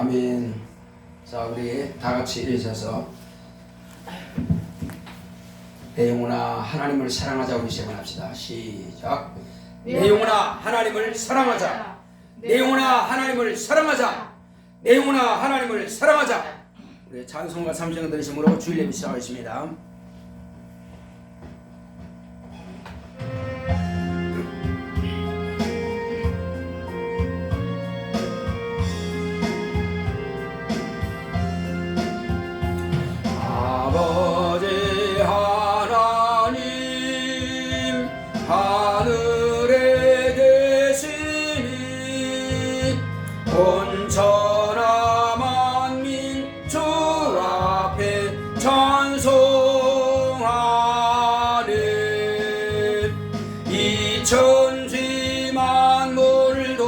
아멘. 자, 우리 다 같이 일어서서 내 영혼아 하나님을 사랑하자. 우리 세번합시다. 시작. 내 영혼아 하나님을 사랑하자. 내 영혼아 하나님을 사랑하자. 내 영혼아 하나님을 사랑하자. 우리 찬송가 3장 들으심으로 주일 예배 시작하겠습니다. 아버지 하나님 하늘에 계시니 온 천하 만민 주 앞에 찬송하네. 이 천지 만물도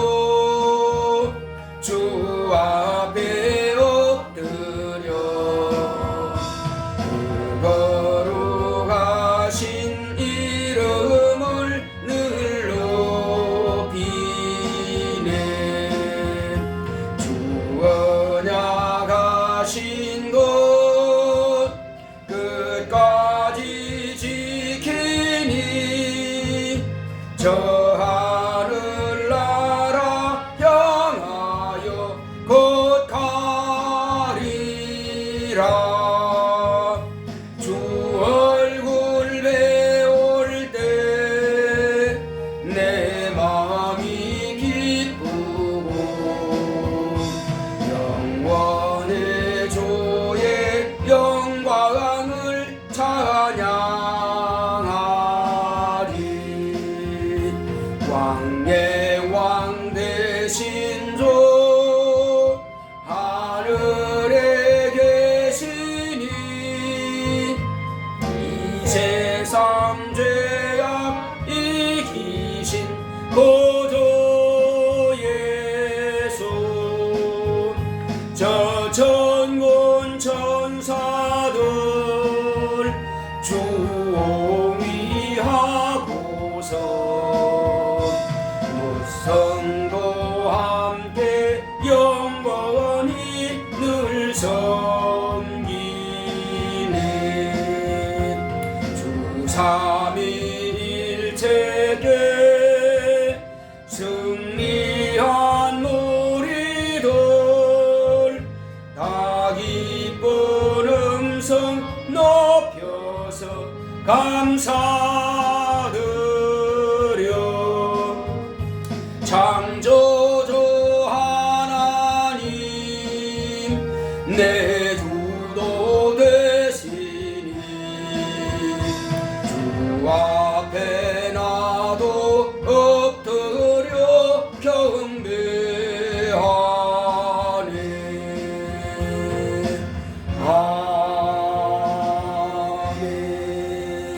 주 앞에 엎드려 거룩하신 이름을 늘 높이네. 주 언약하신 것 끝까지 지키니 저 하늘나라 향하여 곧 가리라. 주 얼굴 배울 때 내 마음이 기쁘고 영원의 주의 영광을 찬양하리. 왕의 왕 되신 주 하늘에 계시니 이 세상 죄악 이기신 구주 예수. 저 천군 천사들 주옹이하고서 무성도 함께 영원히 늘 섬기네. 주 삼위일체께 승리한 무리들 다 기쁜 음성 높여서 감사드려. 창조주 하나님 내 주도 되시니 주 앞에 나도 엎드려 경배하네.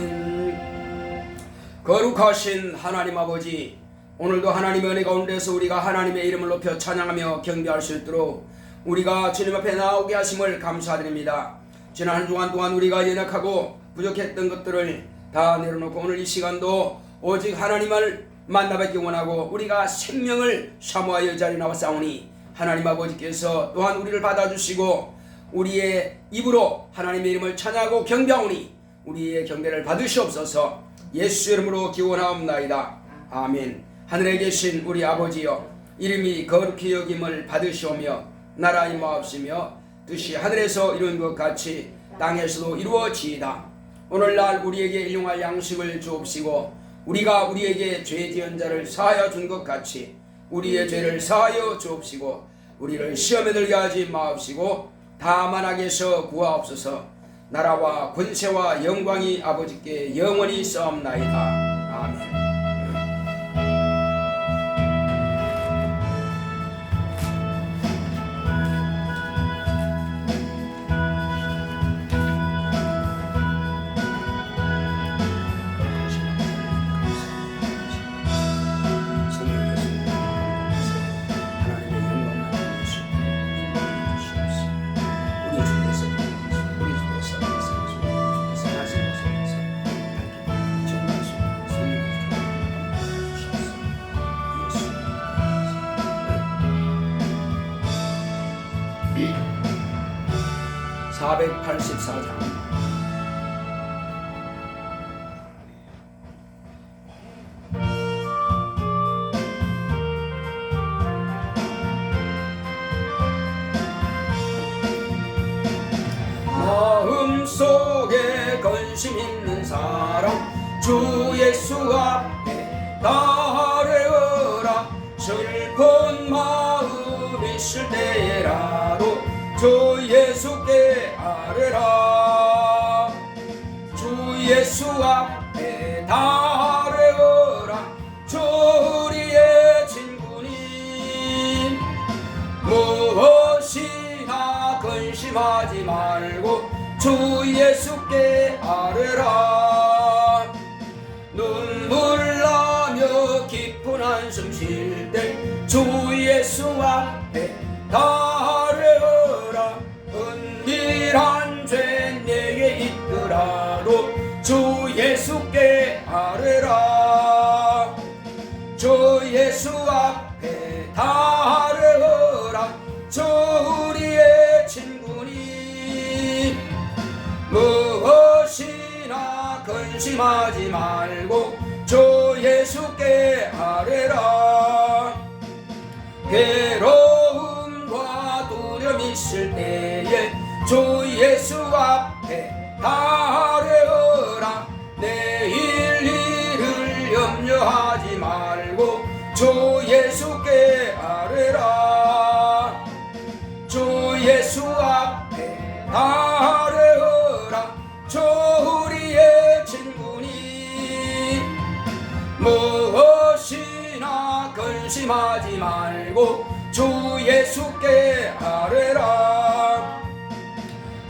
아멘. 거룩하신 하나님 아버지, 오늘도 하나님의 은혜 가운데서 우리가 하나님의 이름을 높여 찬양하며 경배할 수 있도록 우리가 주님 앞에 나오게 하심을 감사드립니다. 지난 한 주간 동안 우리가 연약하고 부족했던 것들을 다 내려놓고 오늘 이 시간도 오직 하나님을 만나뵙기 원하고 우리가 생명을 사모하여 자리에 나와 싸우니 하나님 아버지께서 또한 우리를 받아주시고 우리의 입으로 하나님의 이름을 찬양하고 경배하오니 우리의 경배를 받으시옵소서. 예수 이름으로 기원하옵나이다. 아멘. 하늘에 계신 우리 아버지여, 이름이 거룩히 여김을 받으시오며 나라 임하옵시며 뜻이 하늘에서 이룬 것 같이 땅에서도 이루어지이다. 오늘날 우리에게 일용할 양식을 주옵시고 우리가 우리에게 죄 지은 자를 사하여 준 것 같이 우리의 죄를 사하여 주옵시고 우리를 시험에 들게 하지 마옵시고 다만 악에서 구하옵소서. 나라와 권세와 영광이 아버지께 영원히 있사옵나이다. 아멘. 우리 주께서 484장. 마음속에 근심 있는 사람 주 예수 앞에 달려라. 슬픈 마음 있을 때라도 주 예수께 아뢰라. 주 예수 앞에 달려라. 주 우리의 친구님. 무엇이나 근심하지 말고 주 예수께 아뢰라. 눈물 나며 깊은 한숨 쉴 때 주 예수 앞에 달려라. 은밀한 죄 내게 있더라도 주 예수께 아뢰라. 주 예수 앞에 달려라. 주 우리의 친구니. 무엇이나 근심하지 말고 주 예수께 아뢰라. 괴로움과 두려움 있을 때에 주 예수 앞에 달려라. 내일 일을 염려하지 말고 주 예수께 아뢰라. 주 예수 앞에 달려라. 주 우리의 친구니. 무엇이나 근심하지 말고 주 예수께 아뢰라.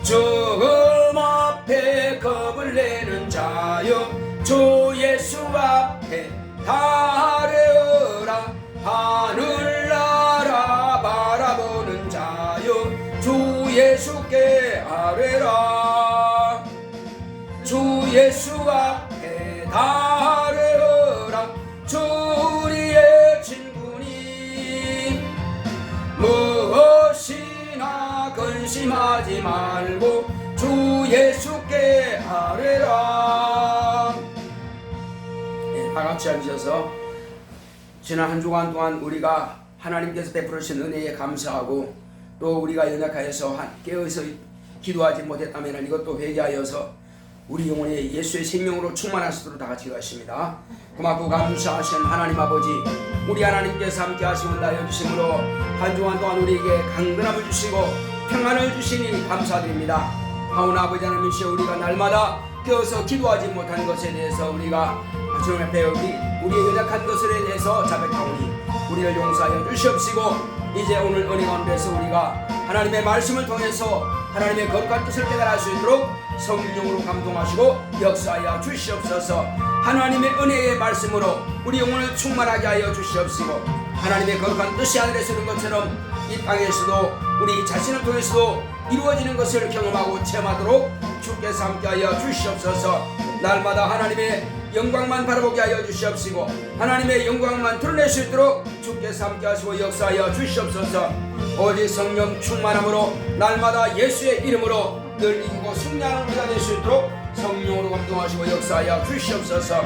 죽음 앞에 겁을 내는 자여 주 예수 앞에 달려라. 하늘나라 바라보는 자여 주 예수께 아뢰라. 주 예수 앞에 달려라. 주 우리의 친구니. 무엇이나 근심하지 말고 주 예수께 아뢰라. 다같이 앉으셔서 지난 한 주간 동안 우리가 하나님께서 베풀으신 은혜에 감사하고 또 우리가 연약하여서 깨어서 기도하지 못했다면 이것도 회개하여서 우리 영혼이 예수의 생명으로 충만할 수 있도록 다같이 기도하십니다. 고맙고 감사하신 하나님 아버지, 우리 하나님께서 함께 하시고 나여 주심으로 한 주간 동안 우리에게 강건함을 주시고 평안을 주시니 감사드립니다. 하오나 아버지 하나님이시여, 우리가 날마다 깨어서 기도하지 못한 것에 대해서 우리가 주님 앞에 우리의 연약한 것에 대해서 자백하오니 우리를 용서하여 주시옵시고, 이제 오늘 은혜 가운데서 우리가 하나님의 말씀을 통해서 하나님의 거룩한 뜻을 깨달을 수 있도록 성령으로 감동하시고 역사하여 주시옵소서. 하나님의 은혜의 말씀으로 우리 영혼을 충만하게 하여 주시옵시고, 하나님의 거룩한 뜻이 하늘에서 이룬 것처럼 이 땅에서도 우리 자신을 통해서도 이루어지는 것을 경험하고 체험하도록 주께서 함께하여 주시옵소서. 날마다 하나님의 영광만 바라보게 하여 주시옵시고, 하나님의 영광만 드러낼 수 있도록 주께서 함께하시고 역사하여 주시옵소서. 오직 성령 충만함으로 날마다 예수의 이름으로 늘 이기고 승리하는 우리가 될 수 있도록 성령으로 감동하시고 역사하여 주시옵소서.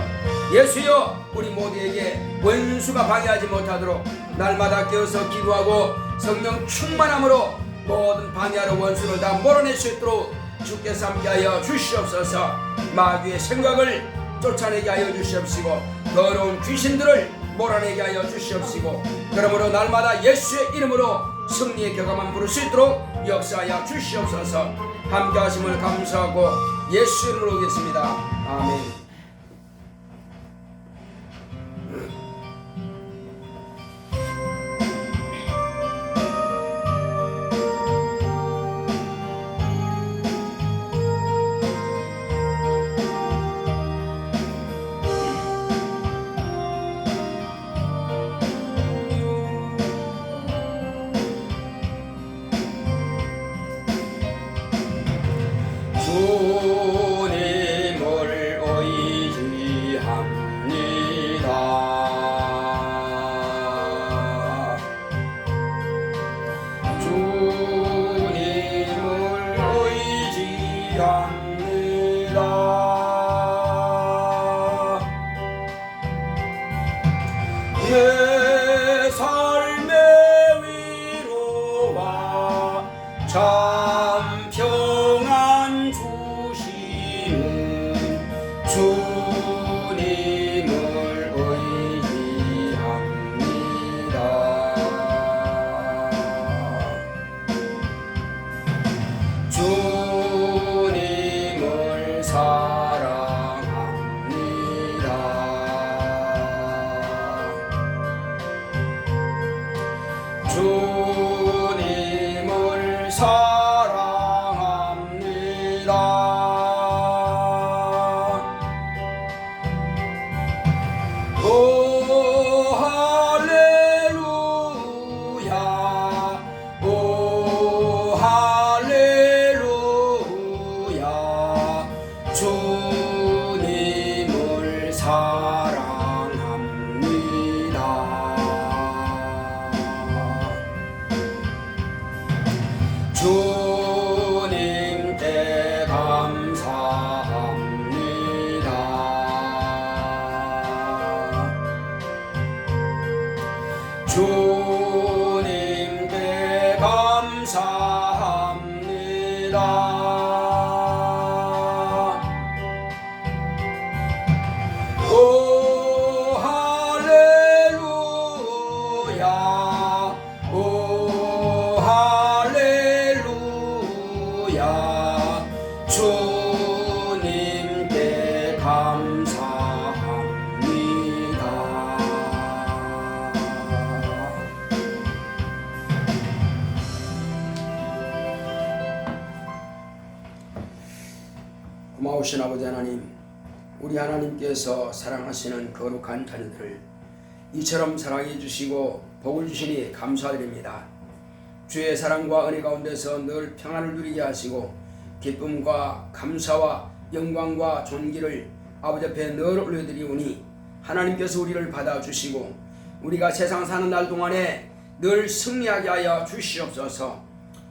예수여, 우리 모두에게 원수가 방해하지 못하도록 날마다 깨어서 기도하고 성령 충만함으로 모든 방해하는 원수를 다 몰아낼 수 있도록 주께서 함께하여 주시옵소서. 마귀의 생각을 쫓아내게 하여 주시옵시고, 더러운 귀신들을 몰아내게 하여 주시옵시고, 그러므로 날마다 예수의 이름으로 승리의 결과만 부를 수 있도록 역사하여 주시옵소서. 함께 하심을 감사하고 예수 이름으로 오겠습니다. 아멘. 주님을 내 삶의 위로와 참 평안 주시는 주님을 의지합니다. 주님을 사랑합니다. 주님을 사랑합니다. 오 할렐루야, 오 할렐루야, 주님을 사랑합니다. 주님께 감사합니다. 주님께 감사합니다. 오 할렐루야, 오 할렐루야, 주님께 감사합니다. 고마우신 아버지 하나님, 우리 하나님께서 사랑하시는 거룩한 자녀들을 이처럼 사랑해 주시고 복을 주시니 감사드립니다. 주의 사랑과 은혜 가운데서 늘 평안을 누리게 하시고 기쁨과 감사와 영광과 존귀를 아버지 앞에 늘 올려드리오니 하나님께서 우리를 받아주시고 우리가 세상 사는 날 동안에 늘 승리하게 하여 주시옵소서.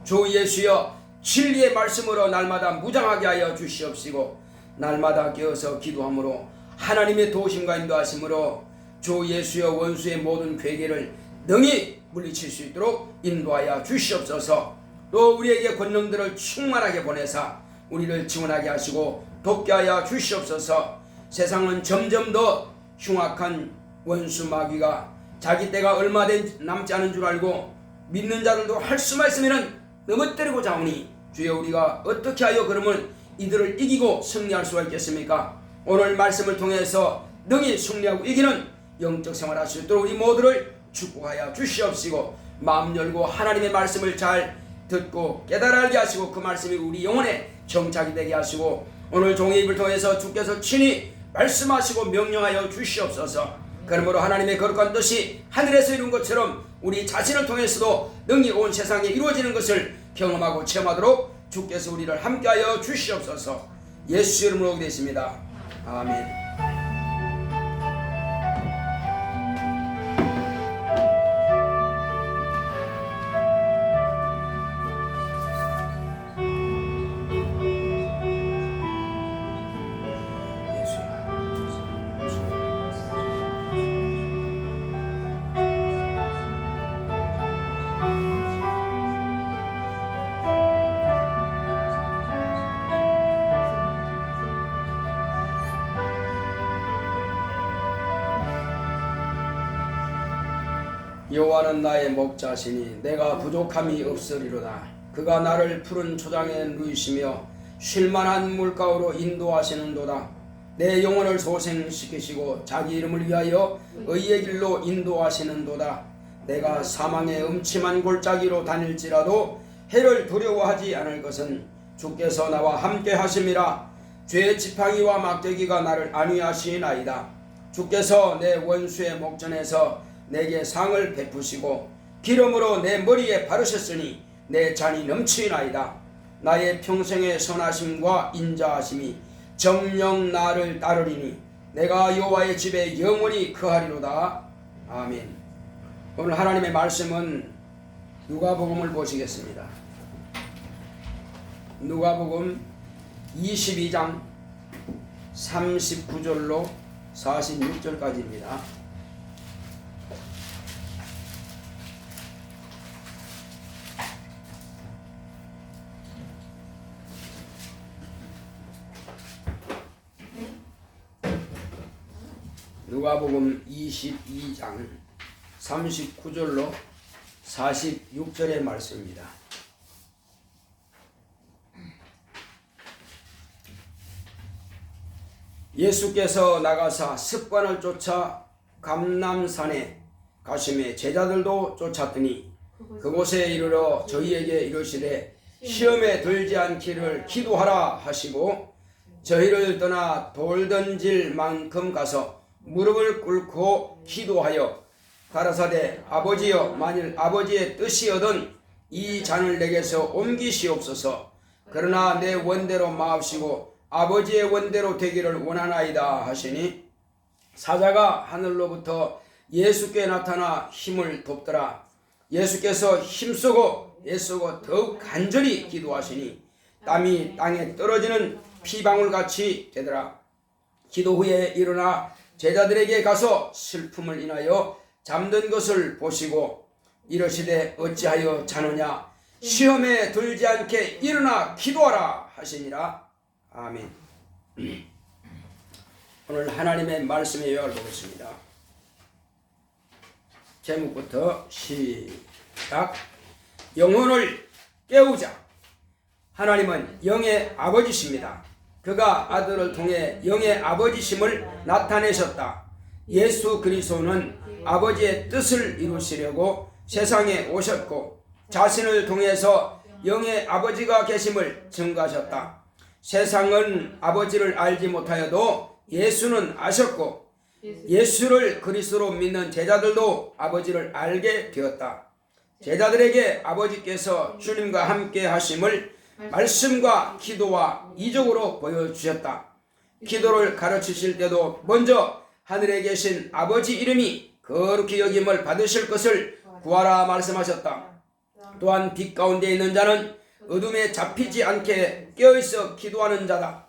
주 예수여, 진리의 말씀으로 날마다 무장하게 하여 주시옵시고 날마다 깨어서 기도함으로 하나님의 도우심과 인도하심으로 주 예수여, 원수의 모든 괴계를 능히 물리칠 수 있도록 인도하여 주시옵소서. 또 우리에게 권능들을 충만하게 보내사 우리를 지원하게 하시고 돕게 하여 주시옵소서. 세상은 점점 더 흉악한 원수 마귀가 자기 때가 얼마 남지 않은 줄 알고 믿는 자들도 할 수만 있으면 넘어뜨리고자 하오니 주여, 우리가 어떻게 하여 그러면 이들을 이기고 승리할 수가 있겠습니까? 오늘 말씀을 통해서 능히 승리하고 이기는 영적 생활할 수 있도록 우리 모두를 축복하여 주시옵시고 마음 열고 하나님의 말씀을 잘 듣고 깨달아 알게 하시고 그 말씀이 우리 영혼에 정착이 되게 하시고 오늘 종의 입을 통해서 주께서 친히 말씀하시고 명령하여 주시옵소서. 그러므로 하나님의 거룩한 뜻이 하늘에서 이룬 것처럼 우리 자신을 통해서도 능히 온 세상에 이루어지는 것을 경험하고 체험하도록 주께서 우리를 함께하여 주시옵소서. 예수 이름으로 기도했습니다. 아멘. 여호와는 나의 목자시니 내가 부족함이 없으리로다. 그가 나를 푸른 초장에 누이시며 쉴만한 물가로 인도하시는도다. 내 영혼을 소생시키시고 자기 이름을 위하여 의의 길로 인도하시는도다. 내가 사망의 음침한 골짜기로 다닐지라도 해를 두려워하지 않을 것은 주께서 나와 함께 하심이라. 죄의 지팡이와 막대기가 나를 안위하시나이다. 주께서 내 원수의 목전에서 내게 상을 베푸시고 기름으로 내 머리에 바르셨으니 내 잔이 넘치나이다. 나의 평생의 선하심과 인자하심이 정녕 나를 따르리니 내가 여호와의 집에 영원히 거하리로다. 아멘. 오늘 하나님의 말씀은 누가복음을 보시겠습니다. 누가복음 22장 39절로 46절까지입니다. 누가복음 22장 39절로 46절의 말씀입니다. 예수께서 나가사 습관을 쫓아 감람산에 가시매 제자들도 쫓았더니 그곳에 이르러 저희에게 이르시되 시험에 들지 않기를 기도하라 하시고 저희를 떠나 돌 던질 만큼 가서 무릎을 꿇고 기도하여 가라사대 아버지여 만일 아버지의 뜻이거든 이 잔을 내게서 옮기시옵소서. 그러나 내 원대로 마옵시고 아버지의 원대로 되기를 원하나이다 하시니 사자가 하늘로부터 예수께 나타나 힘을 돕더라. 예수께서 힘쓰고 애쓰고 더욱 간절히 기도하시니 땀이 땅에 떨어지는 피방울같이 되더라. 기도 후에 일어나 제자들에게 가서 슬픔을 인하여 잠든 것을 보시고 이르시되 어찌하여 자느냐 시험에 들지 않게 일어나 기도하라 하시니라. 아멘. 오늘 하나님의 말씀의 요약을 보겠습니다. 제목부터 시작. 영혼을 깨우자. 하나님은 영의 아버지십니다. 그가 아들을 통해 영의 아버지심을 나타내셨다. 예수 그리스도는 아버지의 뜻을 이루시려고 세상에 오셨고 자신을 통해서 영의 아버지가 계심을 증거하셨다. 세상은 아버지를 알지 못하여도 예수는 아셨고 예수를 그리스도로 믿는 제자들도 아버지를 알게 되었다. 제자들에게 아버지께서 주님과 함께 하심을 말씀과 기도와 이적으로 보여주셨다. 기도를 가르치실 때도 먼저 하늘에 계신 아버지 이름이 거룩히 여김을 받으실 것을 구하라 말씀하셨다. 또한 빛 가운데 있는 자는 어둠에 잡히지 않게 깨어있어 기도하는 자다.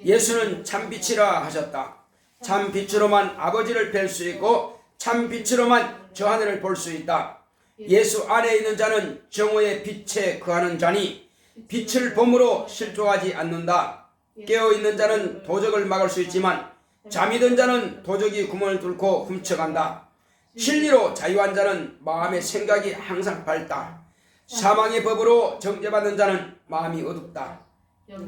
예수는 참빛이라 하셨다. 참빛으로만 아버지를 뵐 수 있고 참빛으로만 저 하늘을 볼 수 있다. 예수 안에 있는 자는 정오의 빛에 거하는 자니 빛을 봄으로 실족하지 않는다. 깨어있는 자는 도적을 막을 수 있지만 잠이 든 자는 도적이 구멍을 뚫고 훔쳐간다. 진리로 자유한 자는 마음의 생각이 항상 밝다. 사망의 법으로 정죄받는 자는 마음이 어둡다.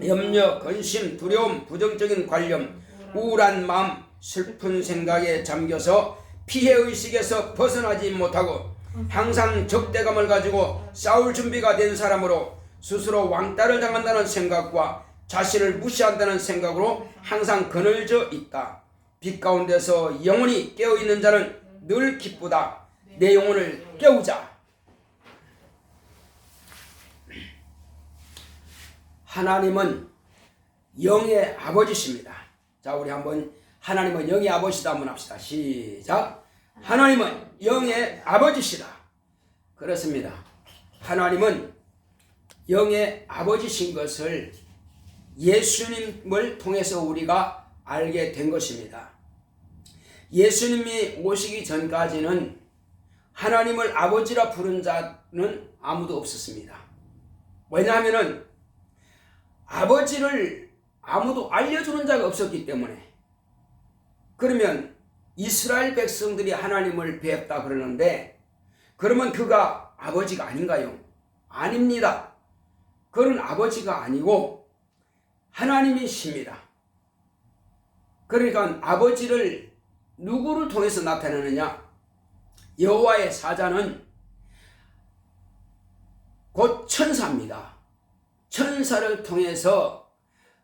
염려, 근심, 두려움, 부정적인 관념, 우울한 마음, 슬픈 생각에 잠겨서 피해의식에서 벗어나지 못하고 항상 적대감을 가지고 싸울 준비가 된 사람으로 스스로 왕따를 당한다는 생각과 자신을 무시한다는 생각으로 항상 그늘져 있다. 빛 가운데서 영원히 깨어있는 자는 늘 기쁘다. 내 영혼을 깨우자. 하나님은 영의 아버지십니다. 자, 우리 한번 하나님은 영의 아버지다 한번 합시다. 시작. 하나님은 영의 아버지시다. 그렇습니다. 하나님은 영의 아버지신 것을 예수님을 통해서 우리가 알게 된 것입니다. 예수님이 오시기 전까지는 하나님을 아버지라 부른 자는 아무도 없었습니다. 왜냐하면 아버지를 아무도 알려주는 자가 없었기 때문에. 그러면 이스라엘 백성들이 하나님을 뵙다 그러는데 그러면 그가 아버지가 아닌가요? 아닙니다. 그는 아버지가 아니고 하나님이십니다. 그러니까 아버지를 누구를 통해서 나타내느냐? 여호와의 사자는 곧 천사입니다. 천사를 통해서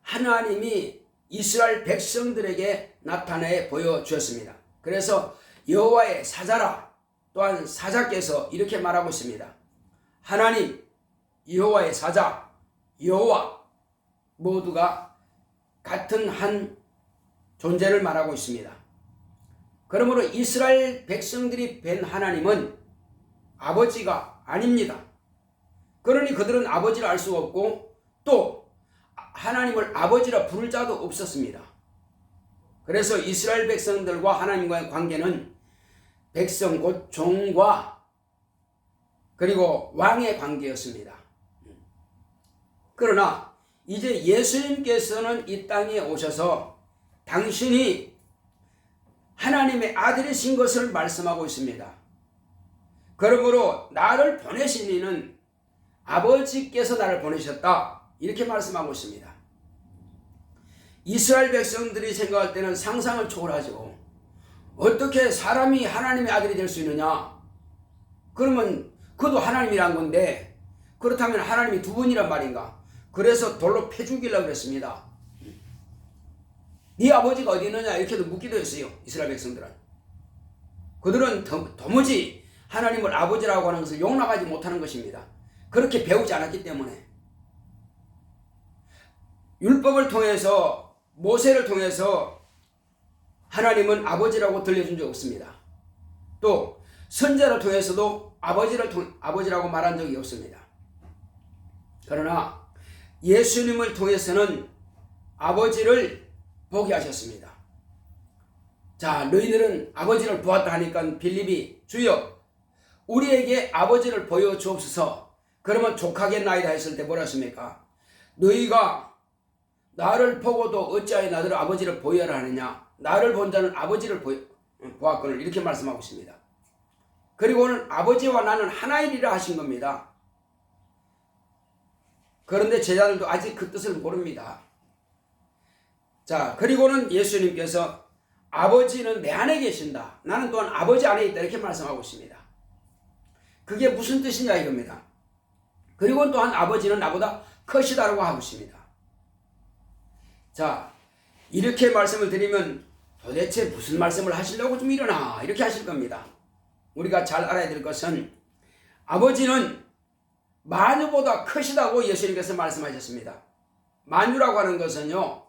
하나님이 이스라엘 백성들에게 나타내 보여주었습니다. 그래서 여호와의 사자라. 또한 사자께서 이렇게 말하고 있습니다. 하나님, 여호와의 사자, 여호와 모두가 같은 한 존재를 말하고 있습니다. 그러므로 이스라엘 백성들이 뵌 하나님은 아버지가 아닙니다. 그러니 그들은 아버지를 알 수 없고 또 하나님을 아버지라 부를 자도 없었습니다. 그래서 이스라엘 백성들과 하나님과의 관계는 백성 곧 종과 그리고 왕의 관계였습니다. 그러나 이제 예수님께서는 이 땅에 오셔서 당신이 하나님의 아들이신 것을 말씀하고 있습니다. 그러므로 나를 보내신 이는 아버지께서 나를 보내셨다, 이렇게 말씀하고 있습니다. 이스라엘 백성들이 생각할 때는 상상을 초월하죠. 어떻게 사람이 하나님의 아들이 될 수 있느냐? 그러면 그도 하나님이란 건데, 그렇다면 하나님이 두 분이란 말인가? 그래서 돌로 패 죽이려고 그랬습니다. 네 아버지가 어디 있느냐? 이렇게도 묻기도 했어요. 이스라엘 백성들은. 그들은 도무지 하나님을 아버지라고 하는 것을 용납하지 못하는 것입니다. 그렇게 배우지 않았기 때문에. 율법을 통해서, 모세를 통해서 하나님은 아버지라고 들려준 적 없습니다. 또 선자를 통해서도 아버지라고 말한 적이 없습니다. 그러나 예수님을 통해서는 아버지를 보게 하셨습니다. 자, 너희들은 아버지를 보았다 하니까 빌립이 주여 우리에게 아버지를 보여주옵소서. 그러면 족하겠나이다 했을 때 뭐라 했습니까? 너희가 나를 보고도 어찌하여 나더러 아버지를 보여라 하느냐? 나를 본 자는 아버지를 보았거늘, 이렇게 말씀하고 있습니다. 그리고는 아버지와 나는 하나이리라 하신 겁니다. 그런데 제자들도 아직 그 뜻을 모릅니다. 자, 그리고는 예수님께서 아버지는 내 안에 계신다, 나는 또한 아버지 안에 있다, 이렇게 말씀하고 있습니다. 그게 무슨 뜻이냐 이겁니다. 그리고 또한 아버지는 나보다 크시다라고 하고 있습니다. 자, 이렇게 말씀을 드리면 도대체 무슨 말씀을 하시려고 좀 일어나, 이렇게 하실 겁니다. 우리가 잘 알아야 될 것은 아버지는 만유보다 크시다고 예수님께서 말씀하셨습니다. 만유라고 하는 것은요,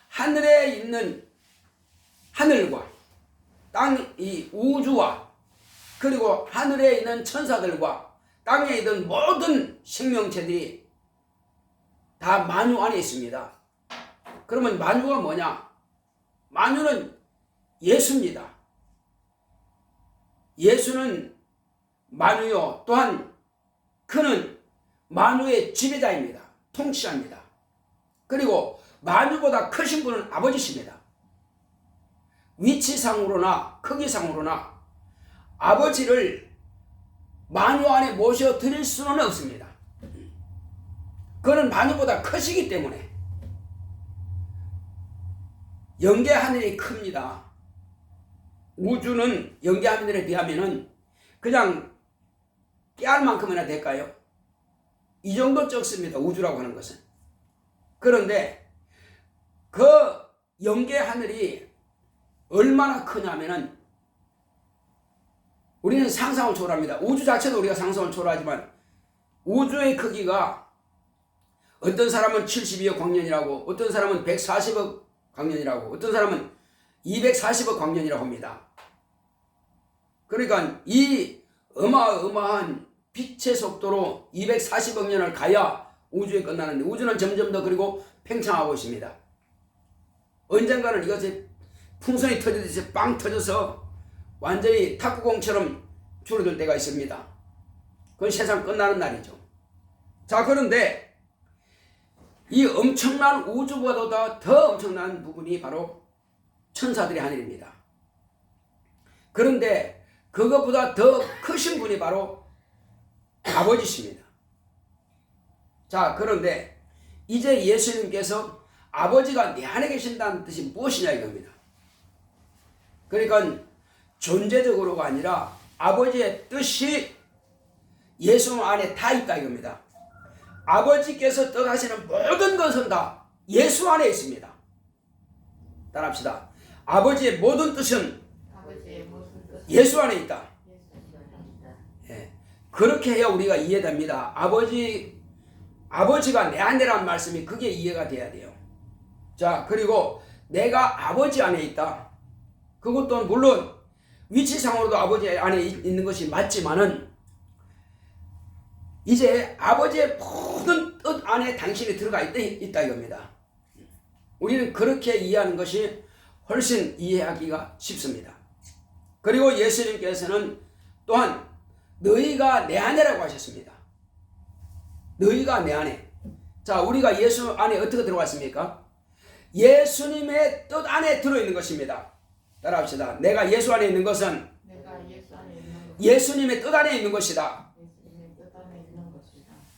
하늘에 있는 하늘과 땅, 이 우주와 그리고 하늘에 있는 천사들과 땅에 있는 모든 생명체들이 다 만유 안에 있습니다. 그러면 만유가 뭐냐? 만유는 예수입니다. 예수는 만유요, 또한 그는 만유의 지배자입니다. 통치자입니다. 그리고 만유보다 크신 분은 아버지십니다. 위치상으로나 크기상으로나 아버지를 만유 안에 모셔 드릴 수는 없습니다. 그는 만유보다 크시기 때문에. 영계 하늘이 큽니다. 우주는 영계 하늘에 비하면은 그냥 깨알만큼이나 될까요? 이 정도 적습니다. 우주라고 하는 것은. 그런데 그 영계 하늘이 얼마나 크냐면은 우리는 상상을 초월합니다. 우주 자체도 우리가 상상을 초월하지만 우주의 크기가 어떤 사람은 72억 광년이라고, 어떤 사람은 140억 광년이라고, 어떤 사람은 240억 광년이라고 합니다. 그러니까 이 어마어마한 빛의 속도로 240억 년을 가야 우주에 끝나는데, 우주는 점점 더 그리고 팽창하고 있습니다. 언젠가는 이것이 풍선이 터지듯이 빵 터져서 완전히 탁구공처럼 줄어들 때가 있습니다. 그건 세상 끝나는 날이죠. 자, 그런데 이 엄청난 우주보다 더 엄청난 부분이 바로 천사들의 하늘입니다. 그런데 그것보다 더 크신 분이 바로 아버지십니다. 자, 그런데 이제 예수님께서 아버지가 내 안에 계신다는 뜻이 무엇이냐 이겁니다. 그러니까 존재적으로가 아니라 아버지의 뜻이 예수 안에 다 있다 이겁니다. 아버지께서 뜻하시는 모든 것은 다 예수 안에 있습니다. 따라합시다. 아버지의 모든 뜻은 예수 안에 있다. 예. 그렇게 해야 우리가 이해됩니다. 아버지가 내 안에란 말씀이 그게 이해가 돼야 돼요. 자, 그리고 내가 아버지 안에 있다. 그것도 물론 위치상으로도 아버지 안에 있는 것이 맞지만은 이제 아버지의 모든 뜻 안에 당신이 들어가 있다 이겁니다. 우리는 그렇게 이해하는 것이 훨씬 이해하기가 쉽습니다. 그리고 예수님께서는 또한 너희가 내 안에라고 하셨습니다. 너희가 내 안에. 자, 우리가 예수 안에 어떻게 들어왔습니까? 예수님의 뜻 안에 들어있는 것입니다. 따라합시다. 내가 예수 안에 있는 것은 예수님의 뜻 안에 있는 것이다.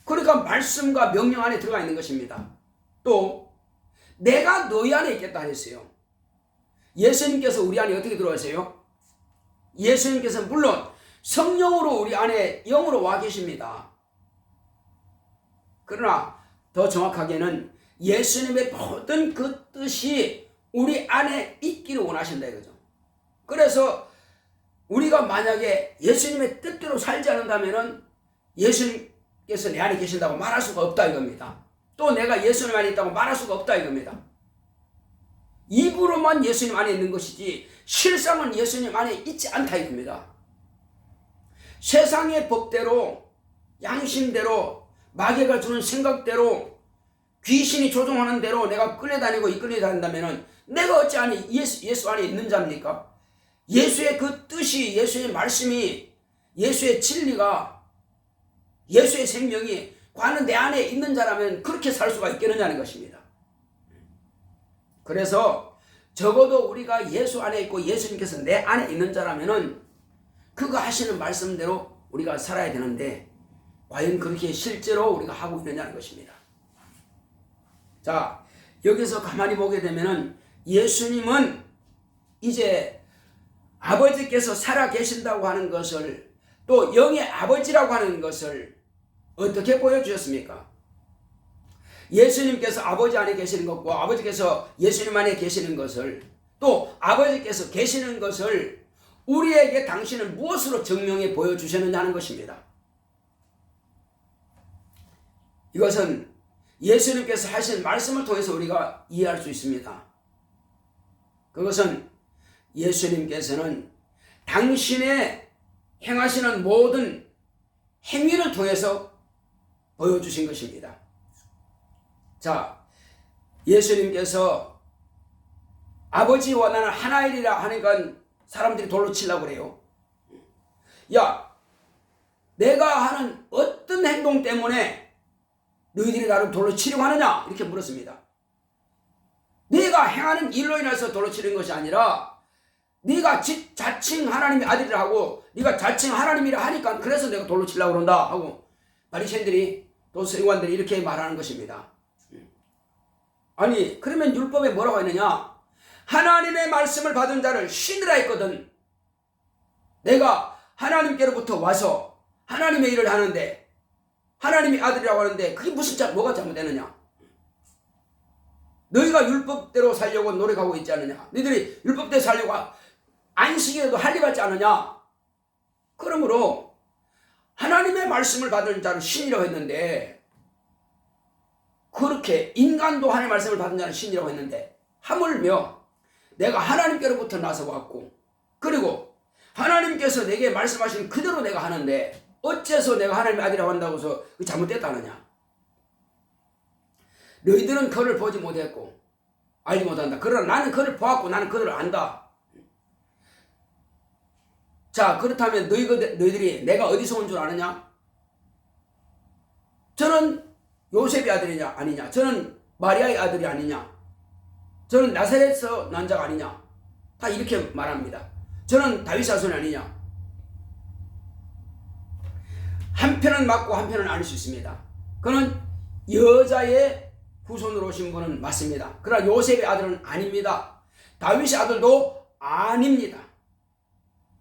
그러니까 말씀과 명령 안에 들어가 있는 것입니다. 또 내가 너희 안에 있겠다 했어요. 예수님께서 우리 안에 어떻게 들어오세요? 예수님께서 물론 성령으로 우리 안에 영으로 와 계십니다. 그러나 더 정확하게는 예수님의 모든 그 뜻이 우리 안에 있기를 원하신다 이거죠. 그래서 우리가 만약에 예수님의 뜻대로 살지 않는다면은 예수님께서 내 안에 계신다고 말할 수가 없다 이겁니다. 또 내가 예수님 안에 있다고 말할 수가 없다 이겁니다. 입으로만 예수님 안에 있는 것이지 실상은 예수님 안에 있지 않다 이겁니다. 세상의 법대로 양심대로 마귀가 주는 생각대로 귀신이 조종하는 대로 내가 끌려다니고 이끌려 다닌다면 내가 어찌하니 예수 안에 있는 자입니까? 예수의 그 뜻이, 예수의 말씀이, 예수의 진리가, 예수의 생명이 과연 내 안에 있는 자라면 그렇게 살 수가 있겠느냐는 것입니다. 그래서 적어도 우리가 예수 안에 있고 예수님께서 내 안에 있는 자라면은 그거 하시는 말씀대로 우리가 살아야 되는데 과연 그렇게 실제로 우리가 하고 있느냐는 것입니다. 자, 여기서 가만히 보게 되면은 예수님은 이제 아버지께서 살아 계신다고 하는 것을 또 영의 아버지라고 하는 것을 어떻게 보여주셨습니까? 예수님께서 아버지 안에 계시는 것과 아버지께서 예수님 안에 계시는 것을 또 아버지께서 계시는 것을 우리에게 당신은 무엇으로 증명해 보여주셨느냐 하는 것입니다. 이것은 예수님께서 하신 말씀을 통해서 우리가 이해할 수 있습니다. 그것은 예수님께서는 당신의 행하시는 모든 행위를 통해서 보여주신 것입니다. 자, 예수님께서 아버지와 나는 하나이리라 하니까 사람들이 돌로 치려고 그래요. 야, 내가 하는 어떤 행동 때문에 너희들이 나를 돌로 치려고 하느냐? 이렇게 물었습니다. 네가 행하는 일로 인해서 돌로 치는 것이 아니라 네가 자칭 하나님의 아들이라 하고 네가 자칭 하나님이라 하니까 그래서 내가 돌로 치려고 그런다 하고 바리새인들이 또 서기관들이 이렇게 말하는 것입니다. 아니 그러면 율법에 뭐라고 했느냐? 하나님의 말씀을 받은 자를 신이라 했거든. 내가 하나님께로부터 와서 하나님의 일을 하는데 하나님의 아들이라고 하는데 그게 무슨 뭐가 잘못되느냐? 너희가 율법대로 살려고 노력하고 있지 않느냐? 너희들이 율법대로 살려고 안식일에도 할례받지 않느냐? 그러므로 하나님의 말씀을 받은 자를 신이라고 했는데 그렇게 인간도 하나님의 말씀을 받은 자는 신이라고 했는데 하물며 내가 하나님께로부터 나서 왔고 그리고 하나님께서 내게 말씀하신 그대로 내가 하는데 어째서 내가 하나님의 아들이라고 한다고 해서 잘못됐다느냐? 너희들은 그를 보지 못했고 알지 못한다. 그러나 나는 그를 보았고 나는 그를 안다. 자, 그렇다면 너희들이 내가 어디서 온 줄 아느냐? 저는 요셉의 아들이냐 아니냐? 저는 마리아의 아들이 아니냐? 저는 나사렛에서 난 자가 아니냐? 다 이렇게 말합니다. 저는 다윗 자손이 아니냐? 한편은 맞고 한편은 아닐 수 있습니다. 그는 여자의 후손으로 오신 분은 맞습니다. 그러나 요셉의 아들은 아닙니다. 다윗의 아들도 아닙니다.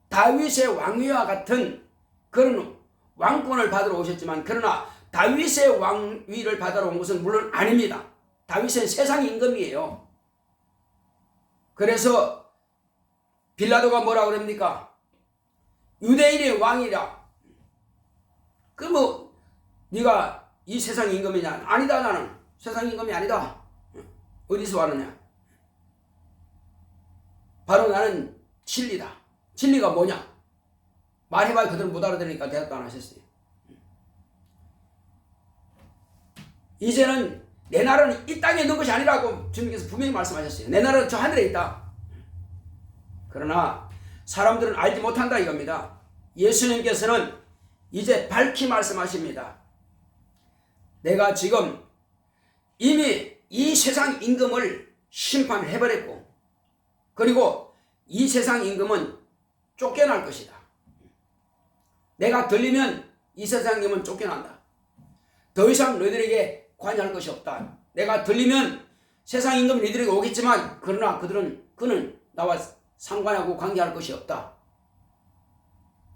다윗의 왕위와 같은 그런 왕권을 받으러 오셨지만 그러나 다윗의 왕위를 받으러 온 것은 물론 아닙니다. 다윗은 세상 임금이에요. 그래서 빌라도가 뭐라고 그럽니까? 유대인의 왕이라. 그 뭐 네가 이 세상 임금이냐? 아니다. 나는 세상 임금이 아니다. 어디서 왔느냐? 바로 나는 진리다. 진리가 뭐냐? 말해봐야 그들은 못 알아들으니까 대답도 안 하셨어요. 이제는 내 나라는 이 땅에 있는 것이 아니라고 주님께서 분명히 말씀하셨어요. 내 나라는 저 하늘에 있다. 그러나 사람들은 알지 못한다 이겁니다. 예수님께서는 이제 밝히 말씀하십니다. 내가 지금 이미 이 세상 임금을 심판을 해버렸고, 그리고 이 세상 임금은 쫓겨날 것이다. 내가 들리면 이 세상 임금은 쫓겨난다. 더 이상 너희들에게 관여할 것이 없다. 내가 들리면 세상 임금 너희들에게 오겠지만 그러나 그는 나와 상관하고 관계할 것이 없다.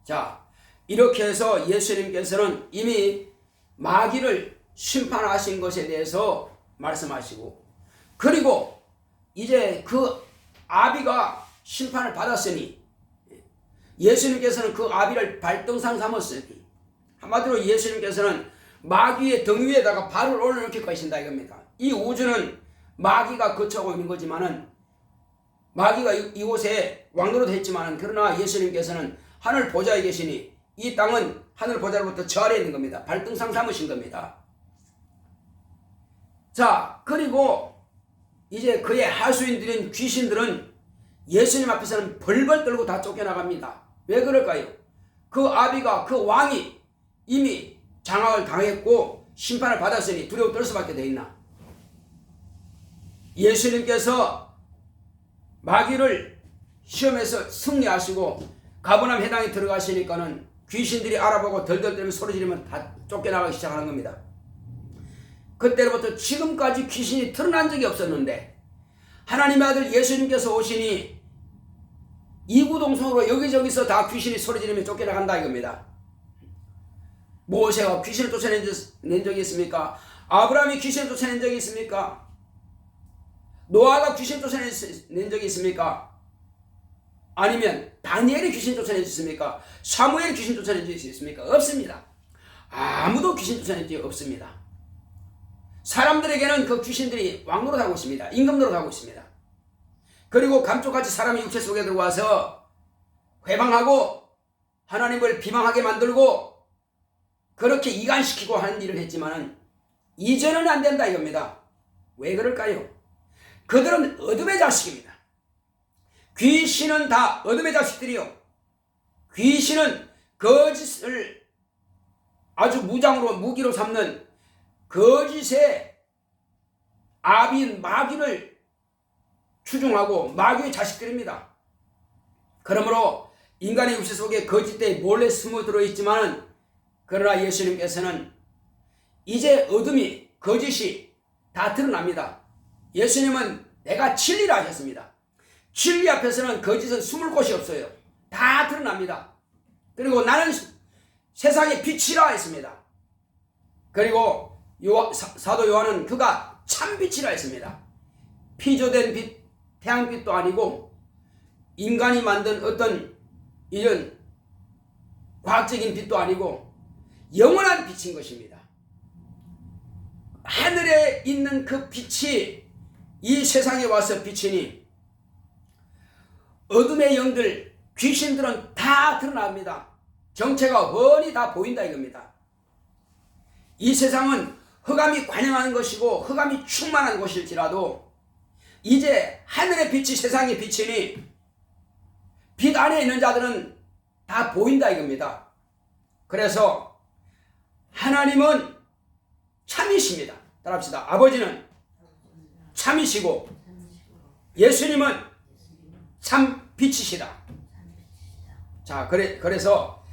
자, 이렇게 해서 예수님께서는 이미 마귀를 심판하신 것에 대해서 말씀하시고, 그리고 이제 그 아비가 심판을 받았으니 예수님께서는 그 아비를 발등상 삼았으니, 한마디로 예수님께서는 마귀의 등 위에다가 발을 올려놓게 하신다 이겁니다. 이 우주는 마귀가 거쳐오고 있는 거지만은, 마귀가 이곳에 왕노릇 했지만은, 그러나 예수님께서는 하늘 보좌에 계시니 이 땅은 하늘 보좌로부터 저 아래에 있는 겁니다. 발등상 삼으신 겁니다. 자, 그리고 이제 그의 하수인들인 귀신들은 예수님 앞에서는 벌벌 떨고 다 쫓겨나갑니다. 왜 그럴까요? 그 아비가, 그 왕이 이미 장악을 당했고 심판을 받았으니 두려워 떨 수밖에 돼 있나? 예수님께서 마귀를 시험해서 승리하시고 가버나움 해당에 들어가시니까는 귀신들이 알아보고 덜덜 떨면서 소리 지르면 다 쫓겨나가기 시작하는 겁니다. 그때로부터 지금까지 귀신이 드러난 적이 없었는데, 하나님의 아들 예수님께서 오시니 이구동성으로 여기저기서 다 귀신이 소리 지르며 쫓겨나간다 이겁니다. 모세가 귀신을 쫓아낸 적이 있습니까? 아브라함이 귀신을 쫓아낸 적이 있습니까? 노아가 귀신을 쫓아낸 적이 있습니까? 아니면 다니엘이 귀신 쫓아낸 적이 있습니까? 사무엘이 귀신 쫓아낸 적이 있습니까? 없습니다. 아무도 귀신 쫓아낸 적이 없습니다. 사람들에게는 그 귀신들이 왕노릇하고 있습니다. 임금노릇하고 있습니다. 그리고 감쪽같이 사람의 육체 속에 들어와서 회방하고 하나님을 비방하게 만들고 그렇게 이간시키고 하는 일을 했지만은 이제는 안 된다 이겁니다. 왜 그럴까요? 그들은 어둠의 자식입니다. 귀신은 다 어둠의 자식들이요. 귀신은 거짓을 아주 무기로 삼는 거짓의 아비인 마귀를 추종하고 마귀의 자식들입니다. 그러므로 인간의 육체 속에 거짓들이 몰래 숨어 들어있지만, 그러나 예수님께서는 이제 어둠이, 거짓이 다 드러납니다. 예수님은 내가 진리라 하셨습니다. 진리 앞에서는 거짓은 숨을 곳이 없어요. 다 드러납니다. 그리고 나는 세상의 빛이라 했습니다. 그리고 사도 요한은 그가 참빛이라 했습니다. 피조된 빛, 태양빛도 아니고 인간이 만든 어떤 이런 과학적인 빛도 아니고 영원한 빛인 것입니다. 하늘에 있는 그 빛이 이 세상에 와서 비치니 어둠의 영들, 귀신들은 다 드러납니다. 정체가 훤히 다 보인다 이겁니다. 이 세상은 흑암이 관영하는 것이고 흑암이 충만한 곳일지라도 이제 하늘의 빛이 세상에 비치니 빛 안에 있는 자들은 다 보인다 이겁니다. 그래서 하나님은 참이십니다. 따라합시다. 아버지는 참이시고 예수님은 참 빛이시다. 자, 그래서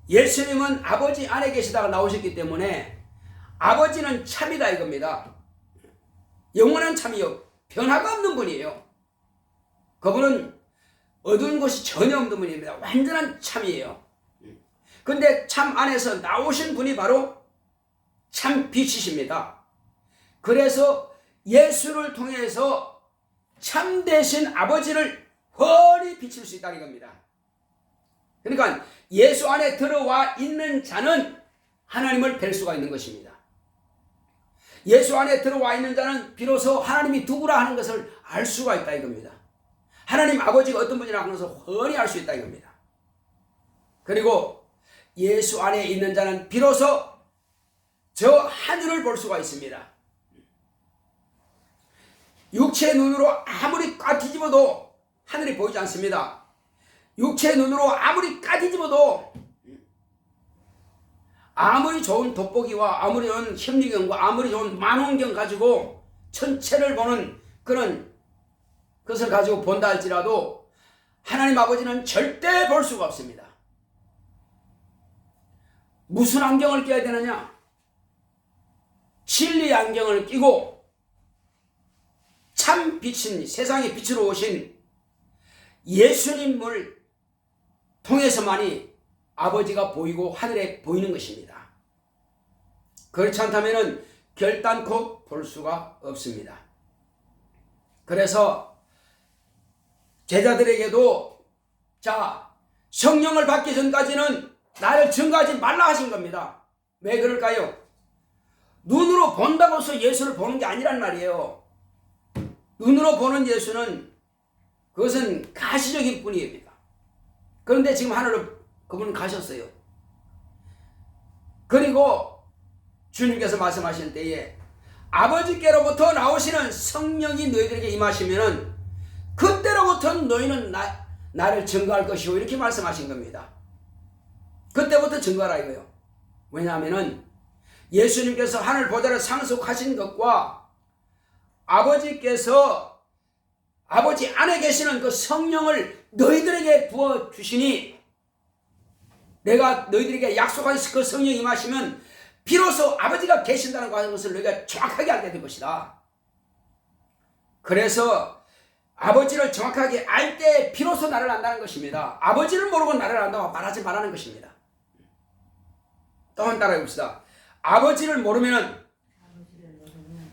예수님은 아버지 안에 계시다가 나오셨기 때문에 아버지는 참이다 이겁니다. 영원한 참이요, 변화가 없는 분이에요. 그분은 어두운 것이 전혀 없는 분입니다. 완전한 참이에요. 근데 참 안에서 나오신 분이 바로 참 빛이십니다. 그래서 예수를 통해서 참되신 아버지를 훤히 비칠 수 있다는 겁니다. 그러니까 예수 안에 들어와 있는 자는 하나님을 뵐 수가 있는 것입니다. 예수 안에 들어와 있는 자는 비로소 하나님이 누구라 하는 것을 알 수가 있다 이겁니다. 하나님 아버지가 어떤 분이라 하는 것을 훤히 알 수 있다 이겁니다. 그리고 예수 안에 있는 자는 비로소 저 하늘을 볼 수가 있습니다. 육체의 눈으로 아무리 꽉 뒤집어도 하늘이 보이지 않습니다. 육체의 눈으로 아무리 까뒤집어도 아무리 좋은 돋보기와 아무리 좋은 현미경과 아무리 좋은 망원경 가지고 전체를 보는 그런 것을 가지고 본다 할지라도 하나님 아버지는 절대 볼 수가 없습니다. 무슨 안경을 껴야 되느냐? 진리의 안경을 끼고 참 빛인 세상의 빛으로 오신 예수님을 통해서만이 아버지가 보이고 하늘에 보이는 것입니다. 그렇지 않다면 결단코 볼 수가 없습니다. 그래서 제자들에게도 자, 성령을 받기 전까지는 나를 증거하지 말라 하신 겁니다. 왜 그럴까요? 눈으로 본다고 해서 예수를 보는 게 아니란 말이에요. 눈으로 보는 예수는 그것은 가시적인 뿐입니다. 그런데 지금 하늘로 그분은 가셨어요. 그리고 주님께서 말씀하실 때에 아버지께로부터 나오시는 성령이 너희들에게 임하시면은 그때로부터 너희는 나를 증거할 것이오, 이렇게 말씀하신 겁니다. 그때부터 증거하라 이거요. 왜냐하면은 예수님께서 하늘 보좌를 상속하신 것과 아버지께서 아버지 안에 계시는 그 성령을 너희들에게 부어주시니 내가 너희들에게 약속한 그 성령이 임하시면 비로소 아버지가 계신다는 것을 너희가 정확하게 알게 될 것이다. 그래서 아버지를 정확하게 알 때 비로소 나를 안다는 것입니다. 아버지를 모르고 나를 안다고 말하지 말라는 것입니다. 또 한 번 따라해 봅시다. 아버지를 모르면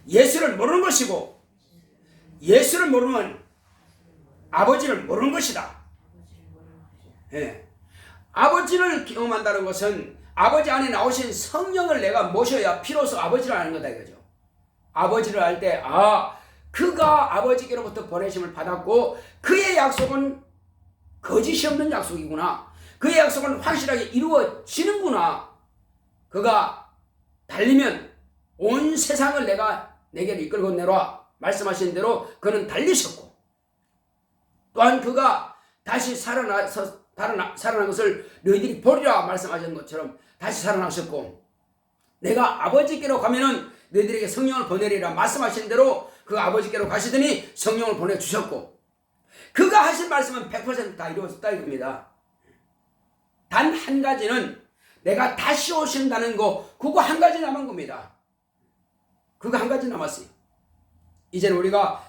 예수를 모르는 것이고 예수를 모르면 아버지를 모르는 것이다. 예. 아버지를 경험한다는 것은 아버지 안에 나오신 성령을 내가 모셔야 비로소 아버지를 아는 거다 이거죠. 아버지를 알 때 그가 아버지께로부터 보내심을 받았고 그의 약속은 거짓이 없는 약속이구나. 그의 약속은 확실하게 이루어지는구나. 그가 달리면 온 세상을 내게로 이끌고 내려와 말씀하신 대로 그는 달리셨고 또한 그가 다시 살아난 것을 너희들이 보리라 말씀하신 것처럼 다시 살아나셨고 내가 아버지께로 가면은 너희들에게 성령을 보내리라 말씀하신 대로 그 아버지께로 가시더니 성령을 보내주셨고 그가 하신 말씀은 100% 다 이루어졌다 이겁니다. 단 한 가지는 내가 다시 오신다는 거 그거 한 가지 남은 겁니다. 그거 한 가지 남았어요. 이제는 우리가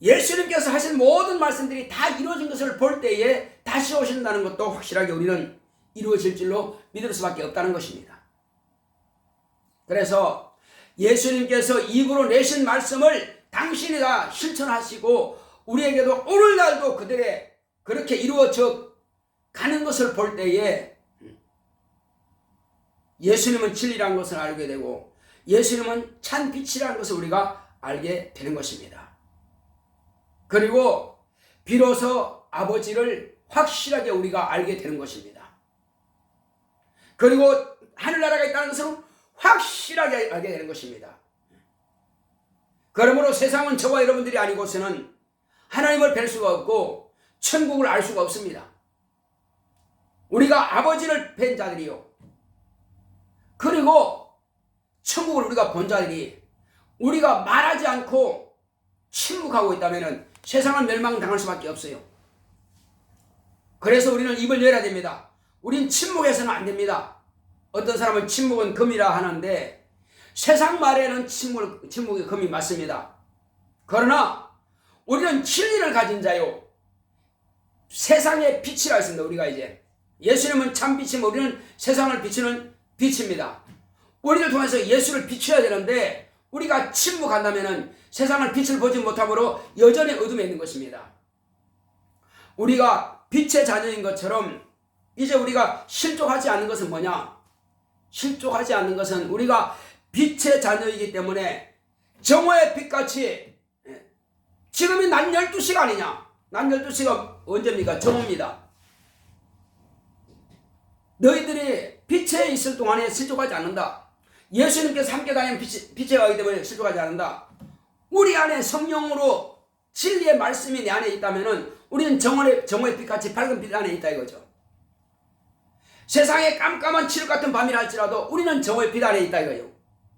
예수님께서 하신 모든 말씀들이 다 이루어진 것을 볼 때에 다시 오신다는 것도 확실하게 우리는 이루어질 줄로 믿을 수밖에 없다는 것입니다. 그래서 예수님께서 입으로 내신 말씀을 당신이 다 실천하시고 우리에게도 오늘날도 그들의 그렇게 이루어져 가는 것을 볼 때에 예수님은 진리라는 것을 알게 되고 예수님은 참 빛이라는 것을 우리가 알게 되는 것입니다. 그리고 비로소 아버지를 확실하게 우리가 알게 되는 것입니다. 그리고 하늘나라가 있다는 것은 확실하게 알게 되는 것입니다. 그러므로 세상은 저와 여러분들이 아니고서는 하나님을 뵐 수가 없고 천국을 알 수가 없습니다. 우리가 아버지를 뵌 자들이요. 그리고 천국을 우리가 본 자들이 우리가 말하지 않고 침묵하고 있다면 세상은 멸망당할 수밖에 없어요. 그래서 우리는 입을 열어야 됩니다. 우린 침묵해서는 안 됩니다. 어떤 사람은 침묵은 금이라 하는데 세상 말에는 침묵이 금이 맞습니다. 그러나 우리는 진리를 가진 자요. 세상의 빛이라 했습니다. 우리가 이제 예수님은 참 빛이면 우리는 세상을 비추는 빛입니다. 우리를 통해서 예수를 비춰야 되는데 우리가 침묵한다면 세상을 빛을 보지 못하므로 여전히 어둠에 있는 것입니다. 우리가 빛의 자녀인 것처럼 이제 우리가 실족하지 않는 것은 뭐냐? 실족하지 않는 것은 우리가 빛의 자녀이기 때문에 정오의 빛같이 지금이 낮 12시가 아니냐? 낮 12시가 언제입니까? 정오입니다. 너희들이 빛에 있을 동안에 실족하지 않는다. 예수님께서 함께 다니는 빛에 가기 때문에 실족하지 않는다. 우리 안에 성령으로 진리의 말씀이 내 안에 있다면 우리는 정오의 빛같이 밝은 빛 안에 있다 이거죠. 세상에 깜깜한 칠흑 같은 밤이라 할지라도 우리는 정오의 빛 안에 있다 이거예요.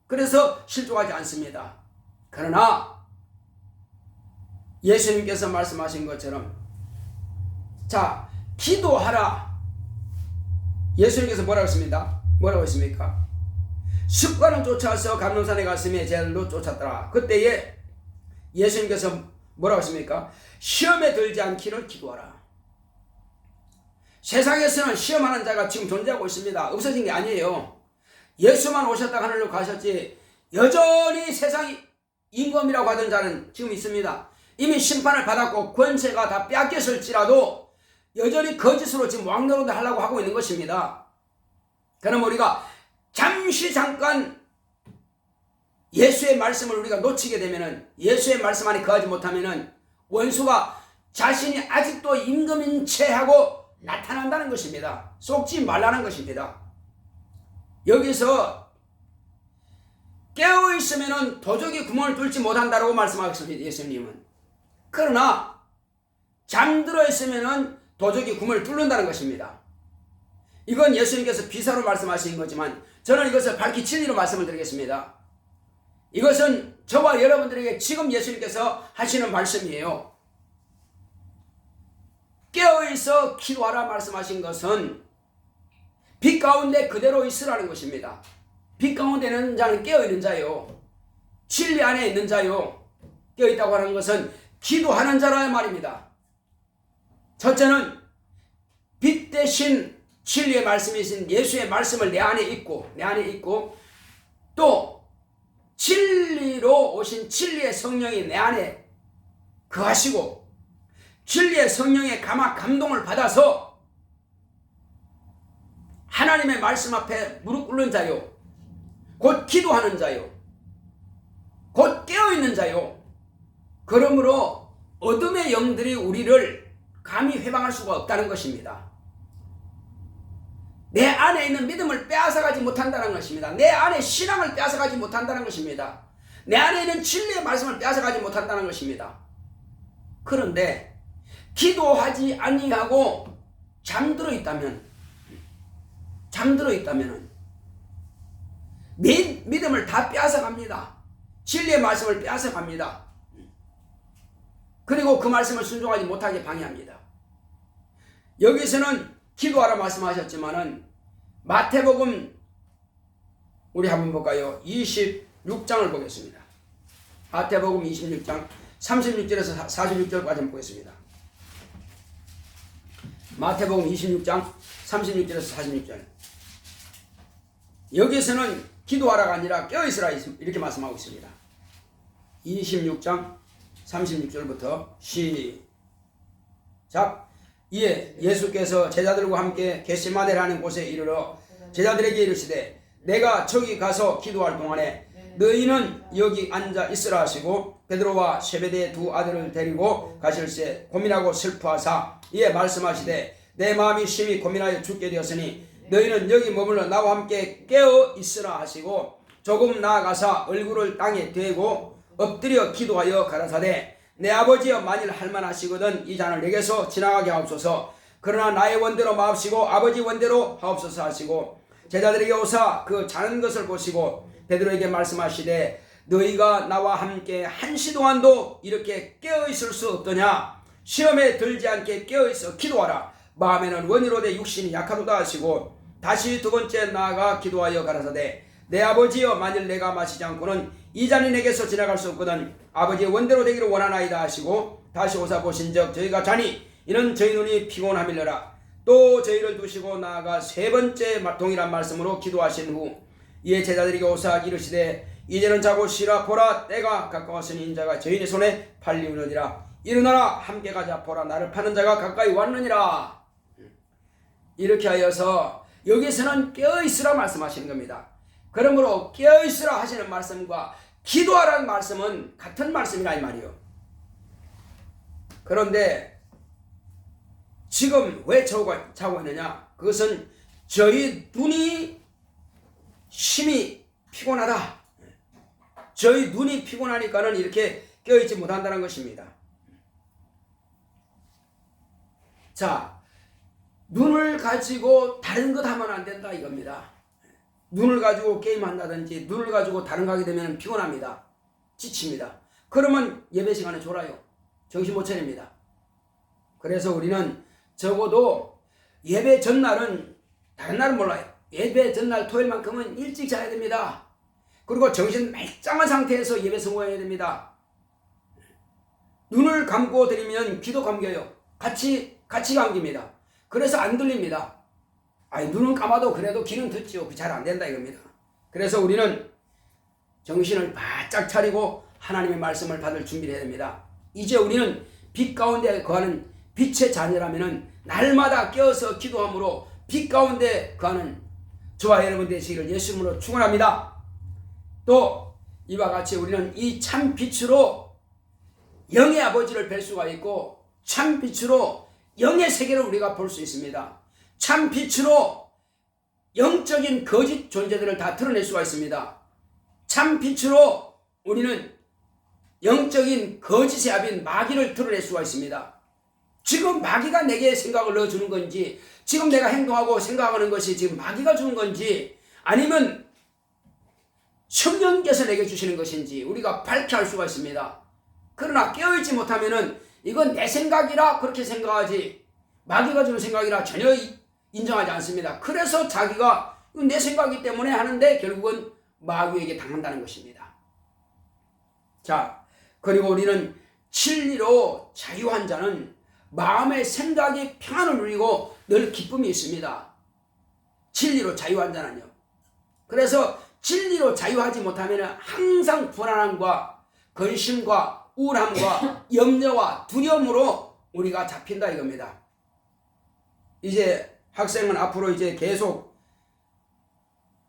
그래서 실족하지 않습니다. 그러나 예수님께서 말씀하신 것처럼 자, 기도하라. 예수님께서 뭐라고 했습니다? 뭐라고 했습니까? 습관을 쫓아서 감람산에 갔으며 제자들도 쫓았더라. 그때에 예수님께서 뭐라고 했습니까? 시험에 들지 않기를 기도하라. 세상에서는 시험하는 자가 지금 존재하고 있습니다. 없어진 게 아니에요. 예수만 오셨다 하늘로 가셨지 여전히 세상 임금이라고 하던 자는 지금 있습니다. 이미 심판을 받았고 권세가 다 뺏겼을지라도 여전히 거짓으로 지금 왕노릇을 하려고 하고 있는 것입니다. 그럼 우리가 잠깐 예수의 말씀을 우리가 놓치게 되면은, 예수의 말씀 안에 거하지 못하면은 원수가 자신이 아직도 임금인 채 하고 나타난다는 것입니다. 속지 말라는 것입니다. 여기서 깨어있으면 도적이 구멍을 뚫지 못한다고 말씀하셨습니다. 예수님은. 그러나 잠들어 있으면 도적이 구멍을 뚫는다는 것입니다. 이건 예수님께서 비사로 말씀하신 거지만 저는 이것을 밝히 진리로 말씀을 드리겠습니다. 이것은 저와 여러분들에게 지금 예수님께서 하시는 말씀이에요. 깨어있어 기도하라 말씀하신 것은 빛 가운데 그대로 있으라는 것입니다. 빛 가운데 있는 자는 깨어있는 자요. 진리 안에 있는 자요. 깨어있다고 하는 것은 기도하는 자라는 말입니다. 첫째는 빛 대신 진리의 말씀이신 예수의 말씀을 내 안에 있고 또 진리로 오신 진리의 성령이 내 안에 거하시고 진리의 성령의 감동을 받아서 하나님의 말씀 앞에 무릎 꿇는 자요, 곧 기도하는 자요, 곧 깨어있는 자요. 그러므로 어둠의 영들이 우리를 감히 회방할 수가 없다는 것입니다. 내 안에 있는 믿음을 빼앗아가지 못한다는 것입니다. 내 안에 신앙을 빼앗아가지 못한다는 것입니다. 내 안에 있는 진리의 말씀을 빼앗아가지 못한다는 것입니다. 그런데 기도하지 아니하고 잠들어 있다면 믿음을 다 빼앗아갑니다. 진리의 말씀을 빼앗아갑니다. 그리고 그 말씀을 순종하지 못하게 방해합니다. 여기서는 기도하라 말씀하셨지만은 마태복음 우리 한번 볼까요? 26장을 보겠습니다. 마태복음 26장 36절에서 46절까지 한번 보겠습니다. 마태복음 26장 36절에서 46절. 여기서는 기도하라가 아니라 깨어있으라 이렇게 말씀하고 있습니다. 26장 36절부터 시작. 이에 예수께서 제자들과 함께 겟세마네라는 곳에 이르러 제자들에게 이르시되 내가 저기 가서 기도할 동안에 너희는 여기 앉아 있으라 하시고 베드로와 세베대의 두 아들을 데리고 가실새 고민하고 슬퍼하사 이에 말씀하시되 내 마음이 심히 고민하여 죽게 되었으니 너희는 여기 머물러 나와 함께 깨어 있으라 하시고 조금 나아가사 얼굴을 땅에 대고 엎드려 기도하여 가라사대 내 아버지여 만일 할만하시거든 이 잔을 내게서 지나가게 하옵소서. 그러나 나의 원대로 마옵시고 아버지 원대로 하옵소서 하시고 제자들에게 오사 그 자는 것을 보시고 베드로에게 말씀하시되 너희가 나와 함께 한시 동안도 이렇게 깨어있을 수 없더냐. 시험에 들지 않게 깨어있어 기도하라. 마음에는 원이로되 육신이 약하도다 하시고 다시 두 번째 나아가 기도하여 가라사대 내 아버지여 만일 내가 마시지 않고는 이 잔이 내게서 지나갈 수 없거든 아버지의 원대로 되기를 원하나이다 하시고 다시 오사 보신즉 저희가 자니 이는 저희 눈이 피곤함이려라. 또 저희를 두시고 나아가 세 번째 동일한 말씀으로 기도하신 후 이에 제자들에게 오사 이르시되 이제는 자고 쉬라. 보라 때가 가까웠으니 인자가 저희의 손에 팔리우느니라. 일어나라 함께 가자. 보라 나를 파는 자가 가까이 왔느니라. 이렇게 하여서 여기서는 깨어있으라 말씀하시는 겁니다. 그러므로 깨어있으라 하시는 말씀과 기도하라는 말씀은 같은 말씀이라 이 말이요. 그런데 지금 왜 자고 있느냐? 그것은 저희 눈이 심히 피곤하다. 저희 눈이 피곤하니까는 이렇게 깨어있지 못한다는 것입니다. 자, 눈을 가지고 다른 것 하면 안 된다 이겁니다. 눈을 가지고 게임한다든지 눈을 가지고 다른 거 하게 되면 피곤합니다. 지칩니다. 그러면 예배 시간에 졸아요. 정신 못 차립니다. 그래서 우리는 적어도 예배 전날은, 다른 날은 몰라요, 예배 전날 토요일만큼은 일찍 자야 됩니다. 그리고 정신 말짱한 상태에서 예배 성공해야 됩니다. 눈을 감고 드리면 귀도 감겨요. 같이 감깁니다. 그래서 안 들립니다. 아니, 눈은 감아도 그래도 귀는 듣죠. 잘 안 된다 이겁니다. 그래서 우리는 정신을 바짝 차리고 하나님의 말씀을 받을 준비를 해야 됩니다. 이제 우리는 빛 가운데 거하는 빛의 자녀라면 날마다 깨어서 기도함으로 빛 가운데 거하는 저와 여러분 되시기를 예수 이름으로 축원합니다. 또 이와 같이 우리는 이 참 빛으로 영의 아버지를 뵐 수가 있고, 참 빛으로 영의 세계를 우리가 볼 수 있습니다. 참 빛으로 영적인 거짓 존재들을 다 드러낼 수가 있습니다. 참 빛으로 우리는 영적인 거짓의 압인 마귀를 드러낼 수가 있습니다. 지금 마귀가 내게 생각을 넣어주는 건지, 지금 내가 행동하고 생각하는 것이 지금 마귀가 주는 건지, 아니면 성령께서 내게 주시는 것인지 우리가 밝혀할 수가 있습니다. 그러나 깨어있지 못하면은 이건 내 생각이라 그렇게 생각하지, 마귀가 주는 생각이라 전혀 인정하지 않습니다. 그래서 자기가 이건 내 생각이기 때문에 하는데 결국은 마귀에게 당한다는 것입니다. 자, 그리고 우리는 진리로 자유한 자는 마음의 생각이 평안을 누리고 늘 기쁨이 있습니다. 진리로 자유한 자는요. 그래서 진리로 자유하지 못하면 항상 불안함과 근심과 우울함과 염려와 두려움으로 우리가 잡힌다 이겁니다. 이제 학생은 앞으로 이제 계속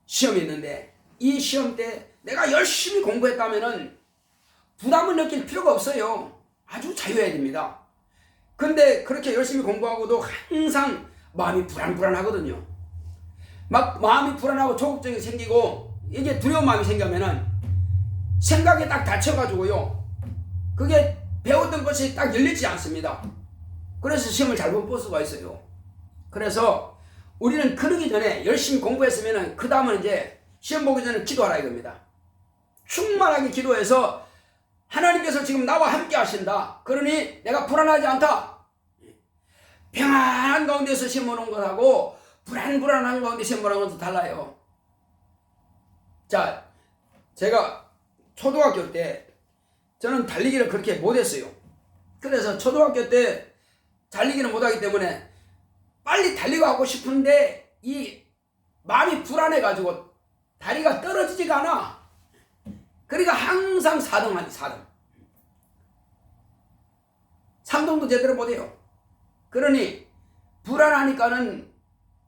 시험이 있는데, 이 시험 때 내가 열심히 공부했다면은 부담을 느낄 필요가 없어요. 아주 자유해야 됩니다. 근데 그렇게 열심히 공부하고도 항상 마음이 불안하거든요. 막 마음이 불안하고 조급증이 생기고 이게 두려운 마음이 생기면은 생각이 딱 닫혀가지고요, 그게 배웠던 것이 딱 열리지 않습니다. 그래서 시험을 잘못 볼 수가 있어요. 그래서 우리는 그러기 전에 열심히 공부했으면은 그 다음은 이제 시험 보기 전에 기도하라 이겁니다. 충만하게 기도해서 하나님께서 지금 나와 함께 하신다, 그러니 내가 불안하지 않다. 평안한 가운데서 시험 보는 것하고 불안한 가운데 시험 보는 것도 달라요. 자, 제가 초등학교 때 저는 달리기를 그렇게 못했어요. 그래서 초등학교 때 달리기를 못하기 때문에 빨리 달리고 하고 싶은데 이 마음이 불안해가지고 다리가 떨어지지가 않아. 그러니까 항상 4등하니 4등. 3등도 제대로 못해요. 그러니 불안하니까는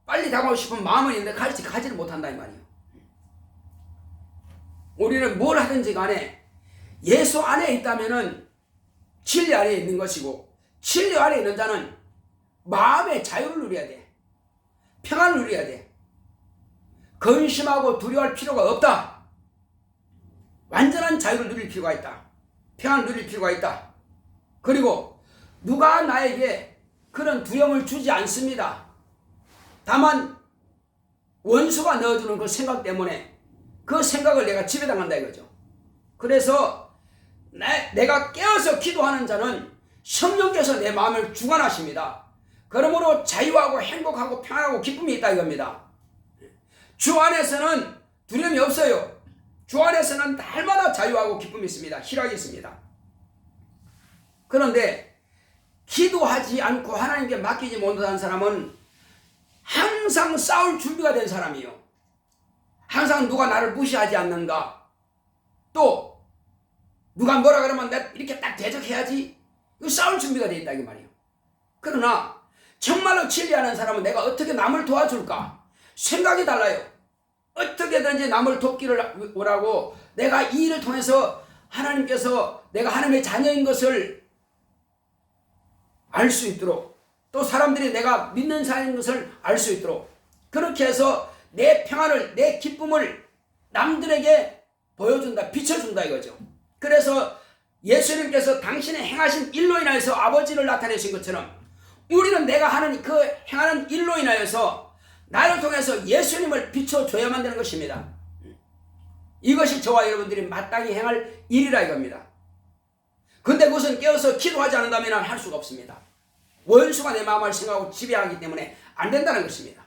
빨리 다가오고 싶은 마음은 있는데 가지를 못한다 이 말이에요. 우리는 뭘 하든지 간에 예수 안에 있다면은 진리 안에 있는 것이고, 진리 안에 있는 자는 마음의 자유를 누려야 돼. 평안을 누려야 돼. 근심하고 두려워할 필요가 없다. 완전한 자유를 누릴 필요가 있다. 평안을 누릴 필요가 있다. 그리고 누가 나에게 그런 두려움을 주지 않습니다. 다만 원수가 넣어주는 그 생각 때문에 그 생각을 내가 지배당한다 이거죠. 그래서 내가 깨어서 기도하는 자는 성령께서 내 마음을 주관하십니다. 그러므로 자유하고 행복하고 평안하고 기쁨이 있다 이겁니다. 주 안에서는 두려움이 없어요. 주 안에서는 날마다 자유하고 기쁨이 있습니다. 희락이 있습니다. 그런데 기도하지 않고 하나님께 맡기지 못한 사람은 항상 싸울 준비가 된 사람이에요. 항상 누가 나를 무시하지 않는가, 또 누가 뭐라 그러면 내가 이렇게 딱 대적해야지, 이거 싸울 준비가 되어 있다 이 말이에요. 그러나 정말로 진리하는 사람은 내가 어떻게 남을 도와줄까 생각이 달라요. 어떻게든지 남을 돕기를 원하고, 내가 이 일을 통해서 하나님께서 내가 하나님의 자녀인 것을 알 수 있도록, 또 사람들이 내가 믿는 사람인 것을 알 수 있도록, 그렇게 해서 내 평안을, 내 기쁨을 남들에게 보여준다, 비춰준다 이거죠. 그래서 예수님께서 당신의 행하신 일로 인해서 아버지를 나타내신 것처럼 우리는 내가 하는 그 행하는 일로 인하여서 나를 통해서 예수님을 비춰줘야만 되는 것입니다. 이것이 저와 여러분들이 마땅히 행할 일이라 이겁니다. 근데 그것은 깨어서 기도하지 않는다면 할 수가 없습니다. 원수가 내 마음을 생각하고 지배하기 때문에 안 된다는 것입니다.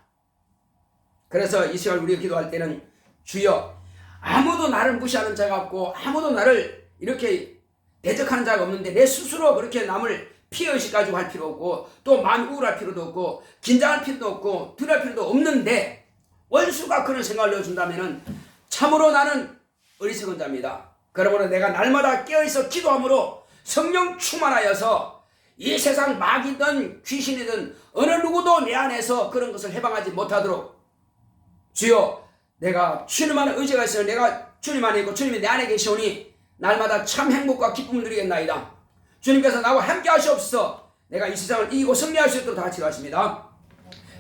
그래서 이 시간 우리가 기도할 때는 주여, 아무도 나를 무시하는 자가 없고 아무도 나를 이렇게 대적하는 자가 없는데 내 스스로 그렇게 남을 피해의식 가지고 할 필요 없고 또 마음 우울할 필요도 없고 긴장할 필요도 없고 두려울 필요도 없는데 원수가 그런 생각을 넣어준다면 참으로 나는 어리석은 자입니다. 그러므로 내가 날마다 깨어있어 기도함으로 성령 충만하여서 이 세상 마귀든 귀신이든 어느 누구도 내 안에서 그런 것을 해방하지 못하도록 주여, 내가 주님 안에 의지가 있어요. 내가 주님 안에 있고 주님이 내 안에 계시오니 날마다 참 행복과 기쁨을 누리겠나이다. 주님께서 나와 함께 하시옵소서. 내가 이 세상을 이기고 승리할 수 있도록 다 같이 가십니다.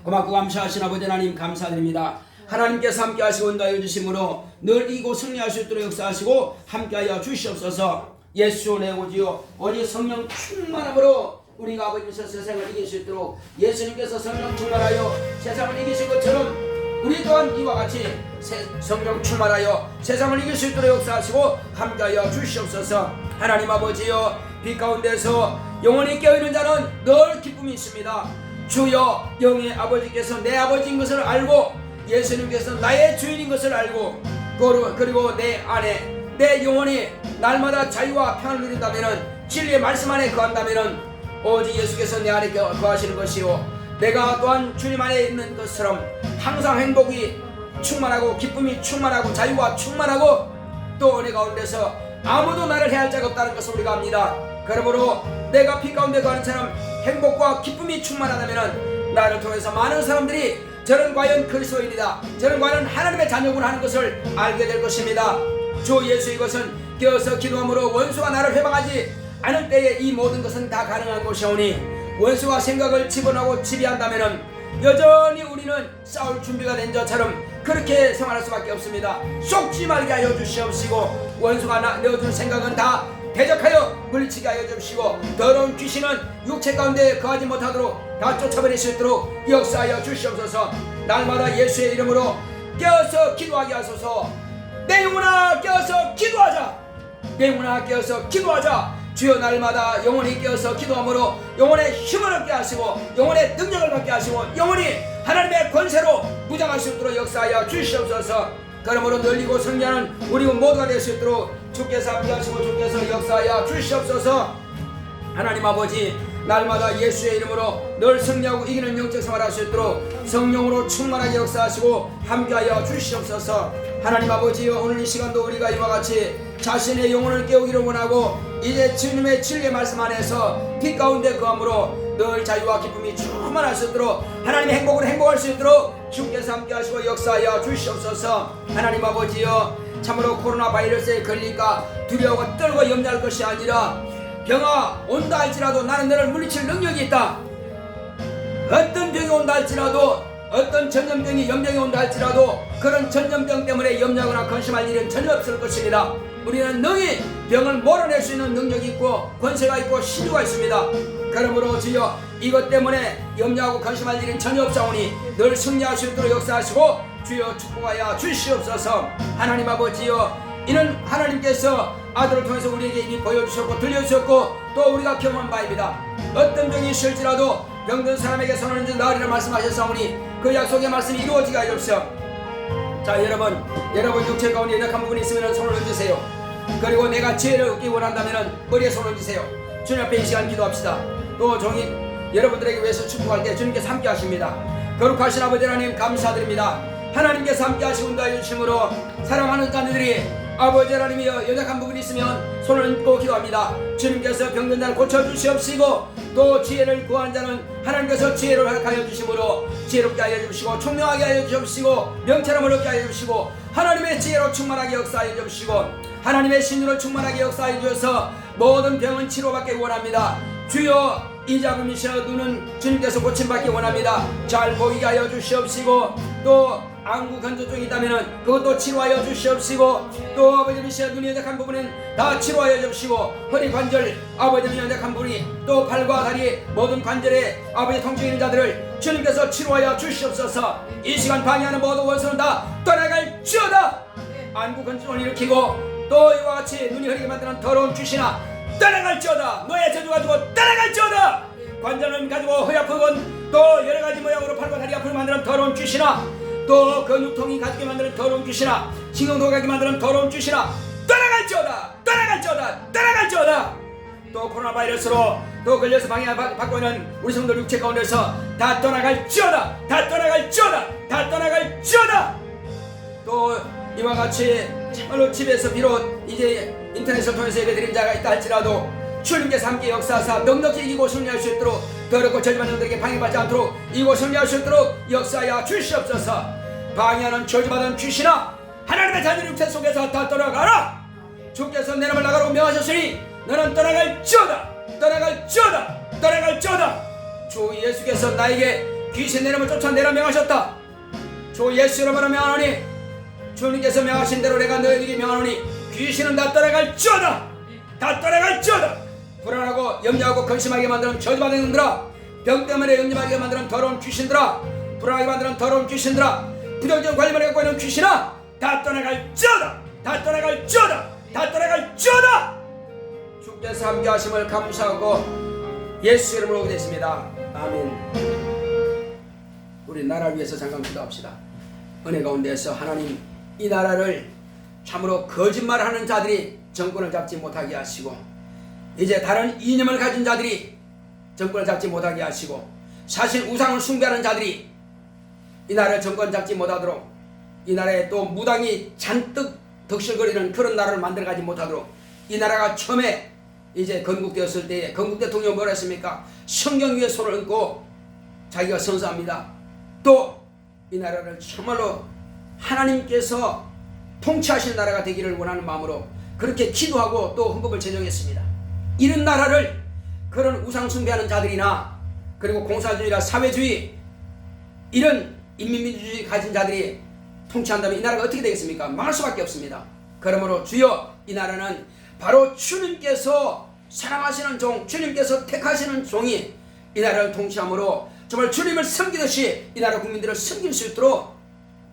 고맙고 감사하신 아버지 하나님 감사드립니다. 하나님께서 함께 하시고 인도하여 주심으로 늘 이기고 승리할 수 있도록 역사하시고 함께하여 주시옵소서. 예수 내 오지요 오직 성령 충만함으로 우리가 아버지께서 세상을 이길 수 있도록 예수님께서 성령 충만하여 세상을 이기신 것처럼 우리 또한 이와 같이 성령 충만하여 세상을 이길 수 있도록 역사하시고 함께하여 주시옵소서. 하나님 아버지여, 빛 가운데서 영원히 깨어있는 자는 늘 기쁨이 있습니다. 주여, 영의 아버지께서 내 아버지인 것을 알고 예수님께서 나의 주인인 것을 알고 그리고 내 안에 내 영혼이 날마다 자유와 평안을 누린다면, 진리의 말씀 안에 거한다면 오직 예수께서 내 안에 거하시는 것이요 내가 또한 주님 안에 있는 것처럼 항상 행복이 충만하고 기쁨이 충만하고 자유가 충만하고 또 은혜 가운데서 아무도 나를 해할 자가 없다는 것을 우리가 압니다. 그러므로 내가 빛 가운데 거하는 사람 행복과 기쁨이 충만하다면 나를 통해서 많은 사람들이 저는 과연 그리스도인이다, 저는 과연 하나님의 자녀구나 하는 것을 알게 될 것입니다. 주 예수, 이것은 깨어서 기도함으로 원수가 나를 회방하지 않을 때에 이 모든 것은 다 가능한 것이오니 원수가 생각을 집어넣고 지배한다면 여전히 우리는 싸울 준비가 된 자처럼 그렇게 생활할 수밖에 없습니다. 속지 말게 하여 주시옵시고 원수가 내어준 생각은 다 대적하여 물리치게 하여 주시고 더러운 귀신은 육체 가운데 거하지 못하도록 다 쫓아버릴 수 있도록 역사하여 주시옵소서. 날마다 예수의 이름으로 깨어서 기도하게 하소서. 내 영혼아 깨어서 기도하자. 내 영혼아 깨어서 기도하자. 주여, 날마다 영혼이 깨어서 기도함으로 영혼의 힘을 얻게 하시고 영혼의 능력을 받게 하시고 영혼이 하나님의 권세로 무장할 수 있도록 역사하여 주시옵소서. 그러므로 늘리고 승리하는 우리 모두가 될 수 있도록 주께서 함께 하시고 주께서 역사하여 주시옵소서. 하나님 아버지, 날마다 예수의 이름으로 늘 승리하고 이기는 영적 생활할 수 있도록 성령으로 충만하게 역사하시고 함께하여 주시옵소서. 하나님 아버지여, 오늘 이 시간도 우리가 이와 같이 자신의 영혼을 깨우기를 원하고 이제 주님의 진리의 말씀 안에서 빛 가운데 거함으로 늘 자유와 기쁨이 충만할 수 있도록 하나님의 행복으로 행복할 수 있도록 주께서 함께 하시고 역사하여 주시옵소서. 하나님 아버지여, 참으로 코로나 바이러스에 걸리니까 두려워하고 떨고 염려할 것이 아니라 병아 온다 할지라도 나는 너를 물리칠 능력이 있다. 어떤 병이 온다 할지라도 어떤 전염병이 염려이 온다 할지라도 그런 전염병 때문에 염려하거나 근심할 일은 전혀 없을 것입니다. 우리는 능히 병을 몰아낼 수 있는 능력이 있고 권세가 있고 신유가 있습니다. 그러므로 주여, 이것 때문에 염려하고 근심할 일은 전혀 없사오니 늘 승리할 수 있도록 역사하시고 주여 축복하여 주시옵소서. 하나님 아버지여, 이는 하나님께서 아들을 통해서 우리에게 이미 보여주셨고 들려주셨고 또 우리가 경험한 바입니다. 어떤 병이 있을지라도 병든 사람에게 손을 얹은 나으리라 말씀하셨사오니 그 약속의 말씀이 이루어지게 하여 주옵소서. 자, 여러분 육체 가운데 연약한 부분이 있으면 손을 얹으세요. 그리고 내가 지혜를 얻기 원한다면 머리에 손을 얹으세요. 주님 앞에 이 시간 기도합시다. 또 종이 여러분들에게 위해서 축복할 때 주님께서 함께 하십니다. 거룩하신 아버지 하나님 감사드립니다. 하나님께서 함께 하시고 인도하여 주심으로 사랑하는 자녀들이 아버지 하나님이여 연약한 부분이 있으면 손을 얹고 기도합니다. 주님께서 병든 자를 고쳐주시옵시고 또 지혜를 구한 자는 하나님께서 지혜를 허락하여 주심으로 지혜롭게 하여 주시고 총명하게 하여 주시고 명철함을 얻게 하여 주시고 하나님의 지혜로 충만하게 역사하여 주시고 하나님의 신유로 충만하게 역사하여 주셔서 모든 병은 치료받기 원합니다. 주여, 이 잡음이셔 눈은 주님께서 고침받기 원합니다. 잘 보이게 하여 주시옵시고 또 안구 건조증이 있다면 그것도 치료하여 주시옵시고, 또 아버지 눈이 연약한 부분은 다 치료하여 주시고, 허리 관절 아버지 연약한 부분이 또 팔과 다리 모든 관절에 아버지 통증 있는 자들을 주님께서 치료하여 주시옵소서. 이 시간 방해하는 모든 원수는 다 떠나갈지어다. 안구 건조증을 일으키고 또 이와 같이 눈이 흐리게 만드는 더러운 귀신아 떠나갈지어다. 너의 저주 가지고 떠나갈지어다. 관절염 가지고 허리 아프건 또 여러가지 모양으로 팔과 다리 아프게 만드는 더러운 귀신아, 또 근육통이 가지게 만드는 더러운 귀신아, 신경도 가게 만드는 더러운 귀신아 떠나갈지어다. 떠나갈지어다. 떠나갈지어다. 또 코로나 바이러스로 또 걸려서 방해받고 있는 우리 성도 육체 가운데서 다 떠나갈지어다. 다 떠나갈지어다. 다 떠나갈지어다. 또 이와 같이 정말로 집에서 비록 이제 인터넷을 통해서 예배드린 자가 있다 할지라도 주님께서 함께 역사하사 넉넉히 이곳 승리할 수 있도록, 더럽고 저주받는 자들에게 방해받지 않도록 이곳 승리할 수 있도록 역사하여 주시옵소서. 방해하는 저주받은 귀신아, 하나님의 자녀 육체 속에서 다 떠나가라. 주께서 내 이름을 나가라고 명하셨으니 너는 떠나갈지어다. 떠나갈지어다. 떠나갈지어다. 주 예수께서 나에게 귀신 내 이름을 쫓아내라 명하셨다. 주 예수 이름으로 명하노니, 주님께서 명하신 대로 내가 너희에게 명하노니 귀신은 다 떠나갈지어다. 다 떠나갈지어다. 불안하고 염려하고 근심하게 만드는 저주받은 놈들아, 병 때문에 염려하게 만드는 더러운 귀신들아, 불안하게 만드는 더러운 귀신들아, 부정적인 관심을 갖고 있는 귀신아 다 떠나갈지어다. 다 떠나갈지어다. 다 떠나갈지어다. 주께서 함께 하심을 감사하고 예수 이름으로 기도했습니다. 아멘. 우리 나라를 위해서 잠깐 기도합시다. 은혜 가운데서 하나님, 이 나라를 참으로 거짓말하는 자들이 정권을 잡지 못하게 하시고, 이제 다른 이념을 가진 자들이 정권을 잡지 못하게 하시고, 사실 우상을 숭배하는 자들이 이 나라를 정권 잡지 못하도록, 이 나라에 또 무당이 잔뜩 덕실거리는 그런 나라를 만들어가지 못하도록, 이 나라가 처음에 이제 건국되었을 때에 건국 대통령이 뭐라 했습니까? 성경 위에 손을 얹고 자기가 선서합니다. 또 이 나라를 정말로 하나님께서 통치하시는 나라가 되기를 원하는 마음으로 그렇게 기도하고 또 헌법을 제정했습니다. 이런 나라를 그런 우상 숭배하는 자들이나 그리고 공산주의나 사회주의 이런 인민민주주의 가진 자들이 통치한다면 이 나라가 어떻게 되겠습니까? 망할 수밖에 없습니다. 그러므로 주여, 이 나라는 바로 주님께서 사랑하시는 종, 주님께서 택하시는 종이 이 나라를 통치함으로 정말 주님을 섬기듯이 이 나라 국민들을 섬길 수 있도록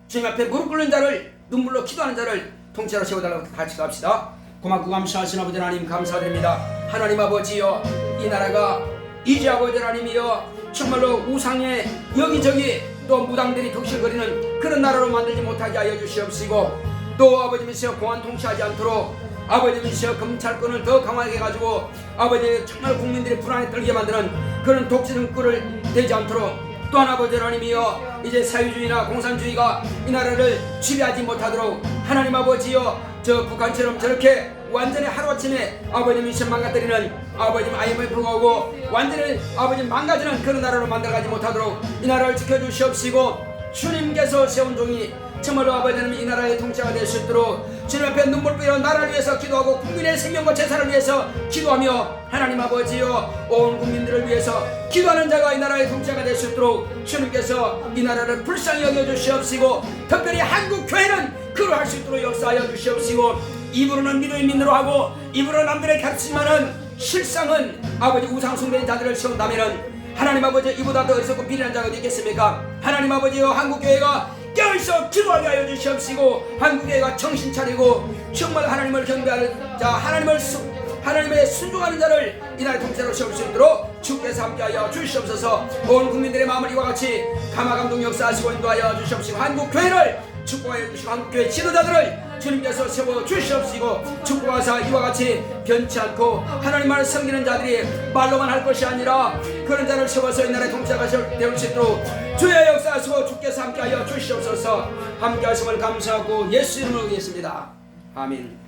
주님 앞에 무릎 꿇는 자를, 눈물로 기도하는 자를 통치하러 세워달라고 같이 갑시다. 고맙고 감사하신 아버지 하나님 감사드립니다. 하나님 아버지여, 이 나라가 이제 아버지 하나님이여 정말로 우상에 여기저기 또 무당들이 덕실거리는 그런 나라로 만들지 못하게 하여 주시옵시고, 또 아버지께서 공안 통치하지 않도록 아버지께서 검찰권을 더 강하게 해가지고 아버지 정말 국민들이 불안에 떨게 만드는 그런 독재 정권을 되지 않도록, 또한 아버지 하나님이여 이제 사회주의나 공산주의가 이 나라를 지배하지 못하도록 하나님 아버지여, 저 북한처럼 저렇게 완전히 하루아침에 아버님이 망가뜨리는 아버님 IMF가 오고 완전히 아버님 망가지는 그런 나라로 만들어가지 못하도록 이 나라를 지켜주시옵시고, 주님께서 세운 종이 정말로 아버지는 이 나라의 통치가 될 수 있도록 주님 앞에 눈물 뿌려 나라를 위해서 기도하고 국민의 생명과 재산을 위해서 기도하며, 하나님 아버지여 온 국민들을 위해서 기도하는 자가 이 나라의 통치가 될 수 있도록 주님께서 이 나라를 불쌍히 여겨주시옵시고, 특별히 한국교회는 그러할 수 있도록 역사하여 주시옵시고, 입으로는 믿음의 민으로 하고 입으로 남들에게 가르치지만은 실상은 아버지 우상 숭배인 자들을 세운다면은 하나님 아버지, 이보다 더 어리석고 비리한 자가 어디 있겠습니까? 하나님 아버지여, 한국교회가 깨어있어 기도하게 하여 주시옵시고, 한국교회가 정신 차리고 정말 하나님을 경배하는 자, 하나님의 순종하는 자를 이 나라의 통치자로 세울 수 있도록 주께서 함께하여 주시옵소서. 온 국민들의 마음을 이와 같이 감화감동 역사하시고 인도하여 주시옵시고, 한국교회를 축복하여 주시고 한국교회 지도자들을 주님께서 세워 주시옵시고, 축복하사 이와 같이 변치 않고 하나님만을 섬기는 자들이 말로만 할 것이 아니라 그런 자를 세워서 이 나라의 통치자가 되올 수 있도록 주의 역사하시고 주께서 함께하여 주시옵소서. 함께하심을 감사하고 예수 이름으로 기도했습니다. 아멘.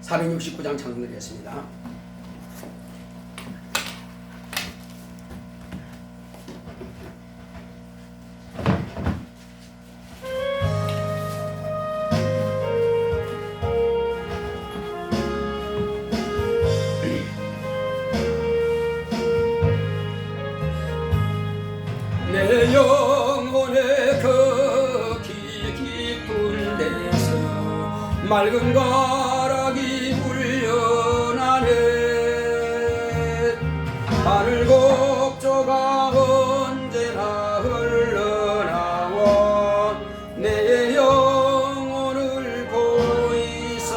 469장 찬송드리겠습니다. 내 영혼의 그 맑은 가락이 불려나네. 하늘 곡조가 언제나 흘러나와 내 영혼을 보이사네.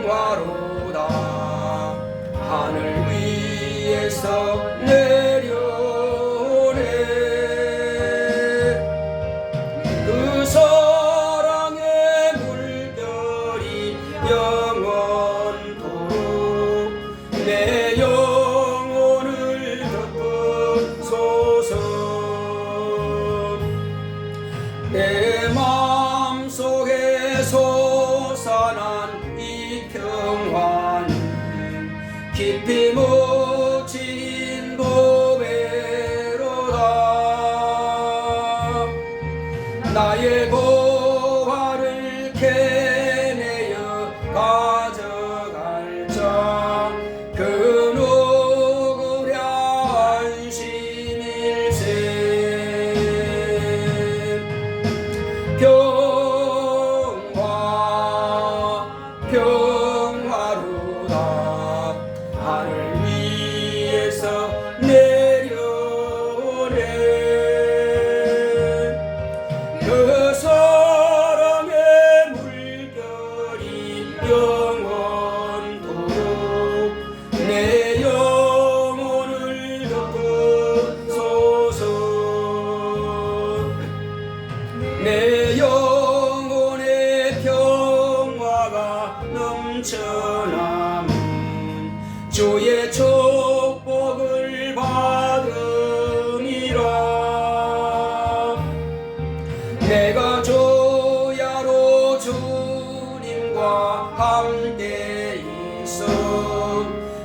평화로다 하늘 위에서 내려오네. 그 사랑의 물결이 영원토록 내 영혼을 덮어소서. 내 마음속에 솟아난 이 평화는 깊이 묻힌 보배로다. 나의 보화를 캐내어 가져갈 자 그 누구랴 안심일세. 평화로다 하늘 위에서 내려오네. 그 사랑의 물결이 영원토록 내 영혼을 덮어소서. 내 영혼의 평화가 넘쳐나는 주의 축복을 받으리라. 내가 조야로 주님과 함께 있어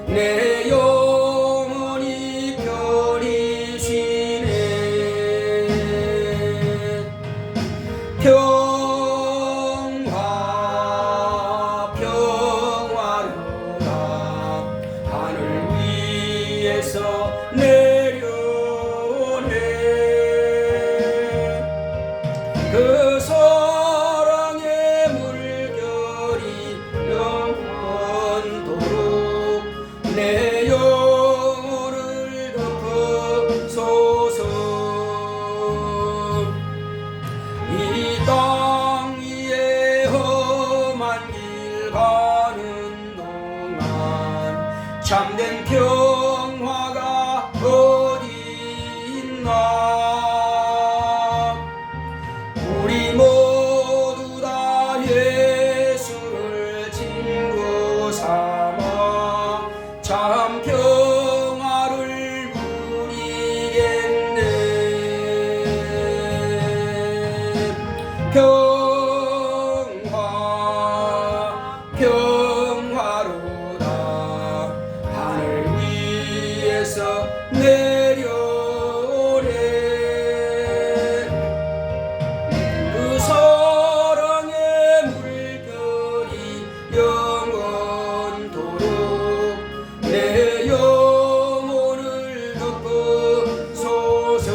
내 영혼이 편히 쉬네. 평화로다 하늘 위에서 내려오네. 그 사랑의 물결이 영원토록 내 영혼을 덮어소서. 이 땅 위에 험한 길 가는 동안 참된 평화가 어디 있나. 우리 모두 다 예수를 친구 삼아 참 평화를 누리겠네. 평화로다 하늘 위에서 내려오네. 그 사랑의 물결이 영원토록 내 영혼을 덮어소서.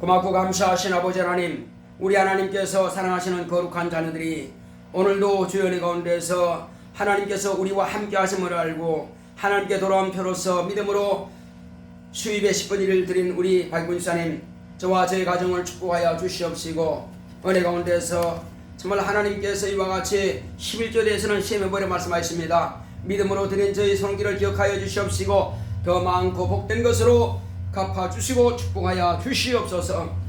고맙고 감사하신 아버지 하나님, 우리 하나님께서 사랑하시는 거룩한 자녀들이 오늘도 주의 은혜 가운데서 하나님께서 우리와 함께 하심을 알고 하나님께 돌아온 표로서 믿음으로 수입의 10분 1을 드린 우리 박군사님, 저와 저희 가정을 축복하여 주시옵시고 은혜 가운데서 정말 하나님께서 이와 같이 11절에서는 시험해 보려 말씀하셨습니다. 믿음으로 드린 저희 손길을 기억하여 주시옵시고 더 많고 복된 것으로 갚아주시고 축복하여 주시옵소서.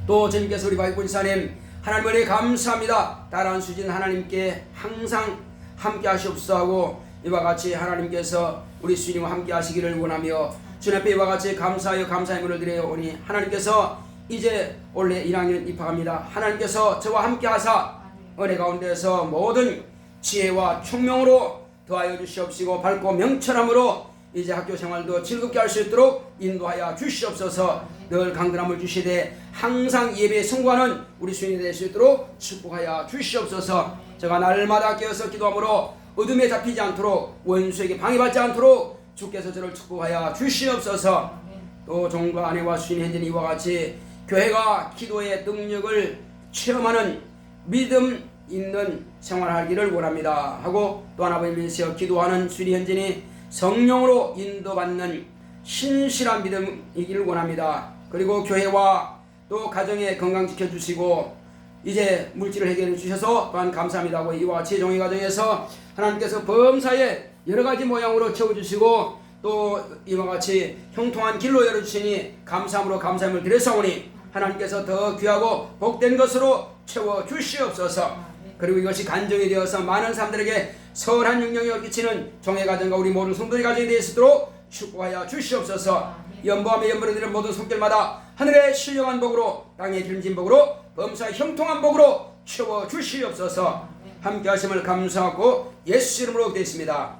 또 주님께서 우리 박군사님 하나님 은혜 감사합니다. 따라한 수진 하나님께 항상 함께 하시옵소서 하고 이와 같이 하나님께서 우리 주님과 함께 하시기를 원하며 주님 앞에 이와 같이 감사하여 감사의 문을 드려오니 하나님께서 이제 올해 1학년 입학합니다. 하나님께서 저와 함께 하사 은혜 가운데서 모든 지혜와 총명으로 더하여 주시옵시고 밝고 명철함으로 이제 학교 생활도 즐겁게 할 수 있도록 인도하여 주시옵소서. 늘 강건함을 주시되 항상 예배에 성공하는 우리 수인이 될 수 있도록 축복하여 주시옵소서. 제가 날마다 깨어서 기도함으로 어둠에 잡히지 않도록 원수에게 방해받지 않도록 주께서 저를 축복하여 주시옵소서. 또 종과 아내와 수인 현진이 이와 같이 교회가 기도의 능력을 체험하는 믿음 있는 생활하기를 원합니다 하고, 또 하나 보면서 기도하는 수인 현진이 성령으로 인도받는 신실한 믿음이기를 원합니다. 그리고 교회와 또 가정의 건강 지켜주시고 이제 물질을 해결해 주셔서 또한 감사합니다 하고, 이와 같이 종의 가정에서 하나님께서 범사에 여러가지 모양으로 채워주시고 또 이와 같이 형통한 길로 열어주시니 감사함으로 감사함을 드렸사오니 하나님께서 더 귀하고 복된 것으로 채워주시옵소서. 그리고 이것이 간증이 되어서 많은 사람들에게 선한 영향력을 끼치는 종의 가정과 우리 모든 성도의 가정이 되어 있도록 축복하여 주시옵소서. 연보하며 연보를 모든 손길마다 하늘의 신령한 복으로 땅의 기름진 복으로 범사의 형통한 복으로 채워주시옵소서. 함께 하심을 감사하고 예수 이름으로 기도했습니다.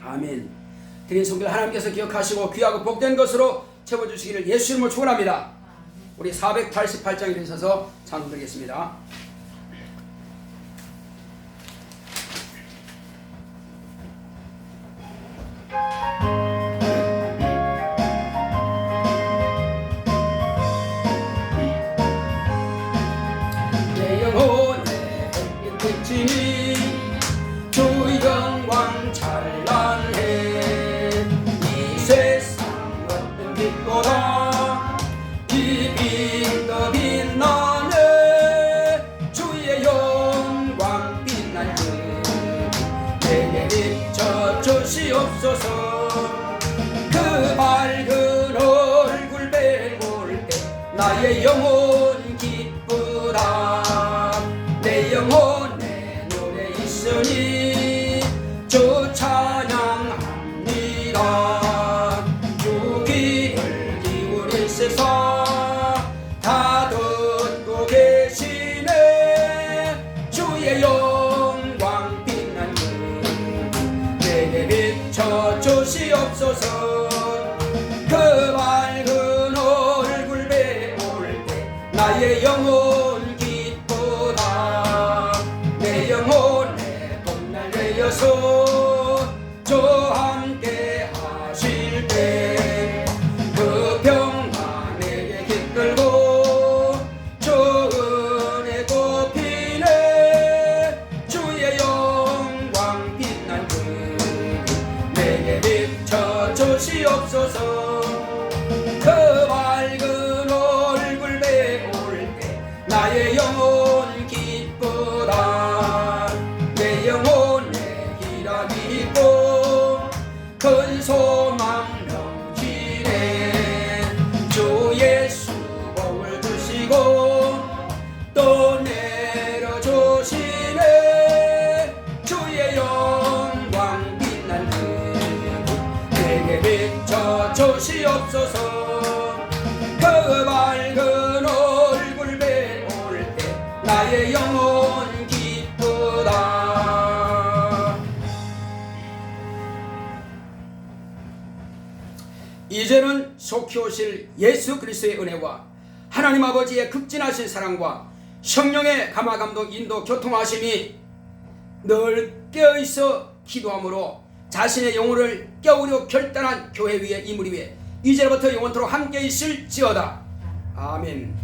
아멘. 드린 손길 하나님께서 기억하시고 귀하고 복된 것으로 채워주시기를 예수 이름으로 축원합니다. 우리 488장에 있어서 찬송드리겠습니다. 내 영혼의 빛이 주 영광 찬란해. 이 세상 어떤 빛보다 이 빛 더 빛나네. 주의 영광 빛난 주 내게 비춰 주시옵소서. 그 밝은 얼굴 뵈볼 때 나의 영혼 기쁘다. 내 영혼에 노래 있으니 주 찬양합니다. 주 귀를 기울이소서. 다 듣고 계시네. 주의 영광 빛난 주 내게 비춰 주시옵소서. 그 밝은 얼굴 뵈올 때 나의 영혼 기쁘다. 내 영혼에 봄날 내어서 저 함께 하실 때 그 평화 내게 깃들고 저 은혜 꽃피네. 주의 영광 빛난 주 내게 비춰 주시옵소서. 그 밝은 얼굴 뵈올 때 나의 영혼 기쁘다. 내 영혼에 희락이 있고 큰 소망 넘치네. 주 예수 복을 주시고 또 내려주시네. 주의 영광 빛난 주 내게 비춰 주시옵소서. 그 밝은 얼굴 뵈올 때 나의 영혼 기쁘다. 이제는 속히 오실 예수 그리스도의 은혜와 하나님 아버지의 극진하신 사랑과 성령의 감화 감동 인도 교통하심이 늘 깨어있어 기도함으로 자신의 영혼을 깨우려 결단한 교회 위에 이무리 위에 이제부터 영원토록 함께 있을지어다. 아멘.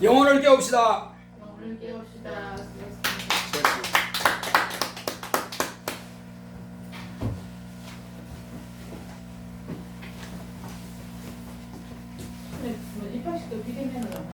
영혼을 깨웁시다. 영혼을 깨웁시다.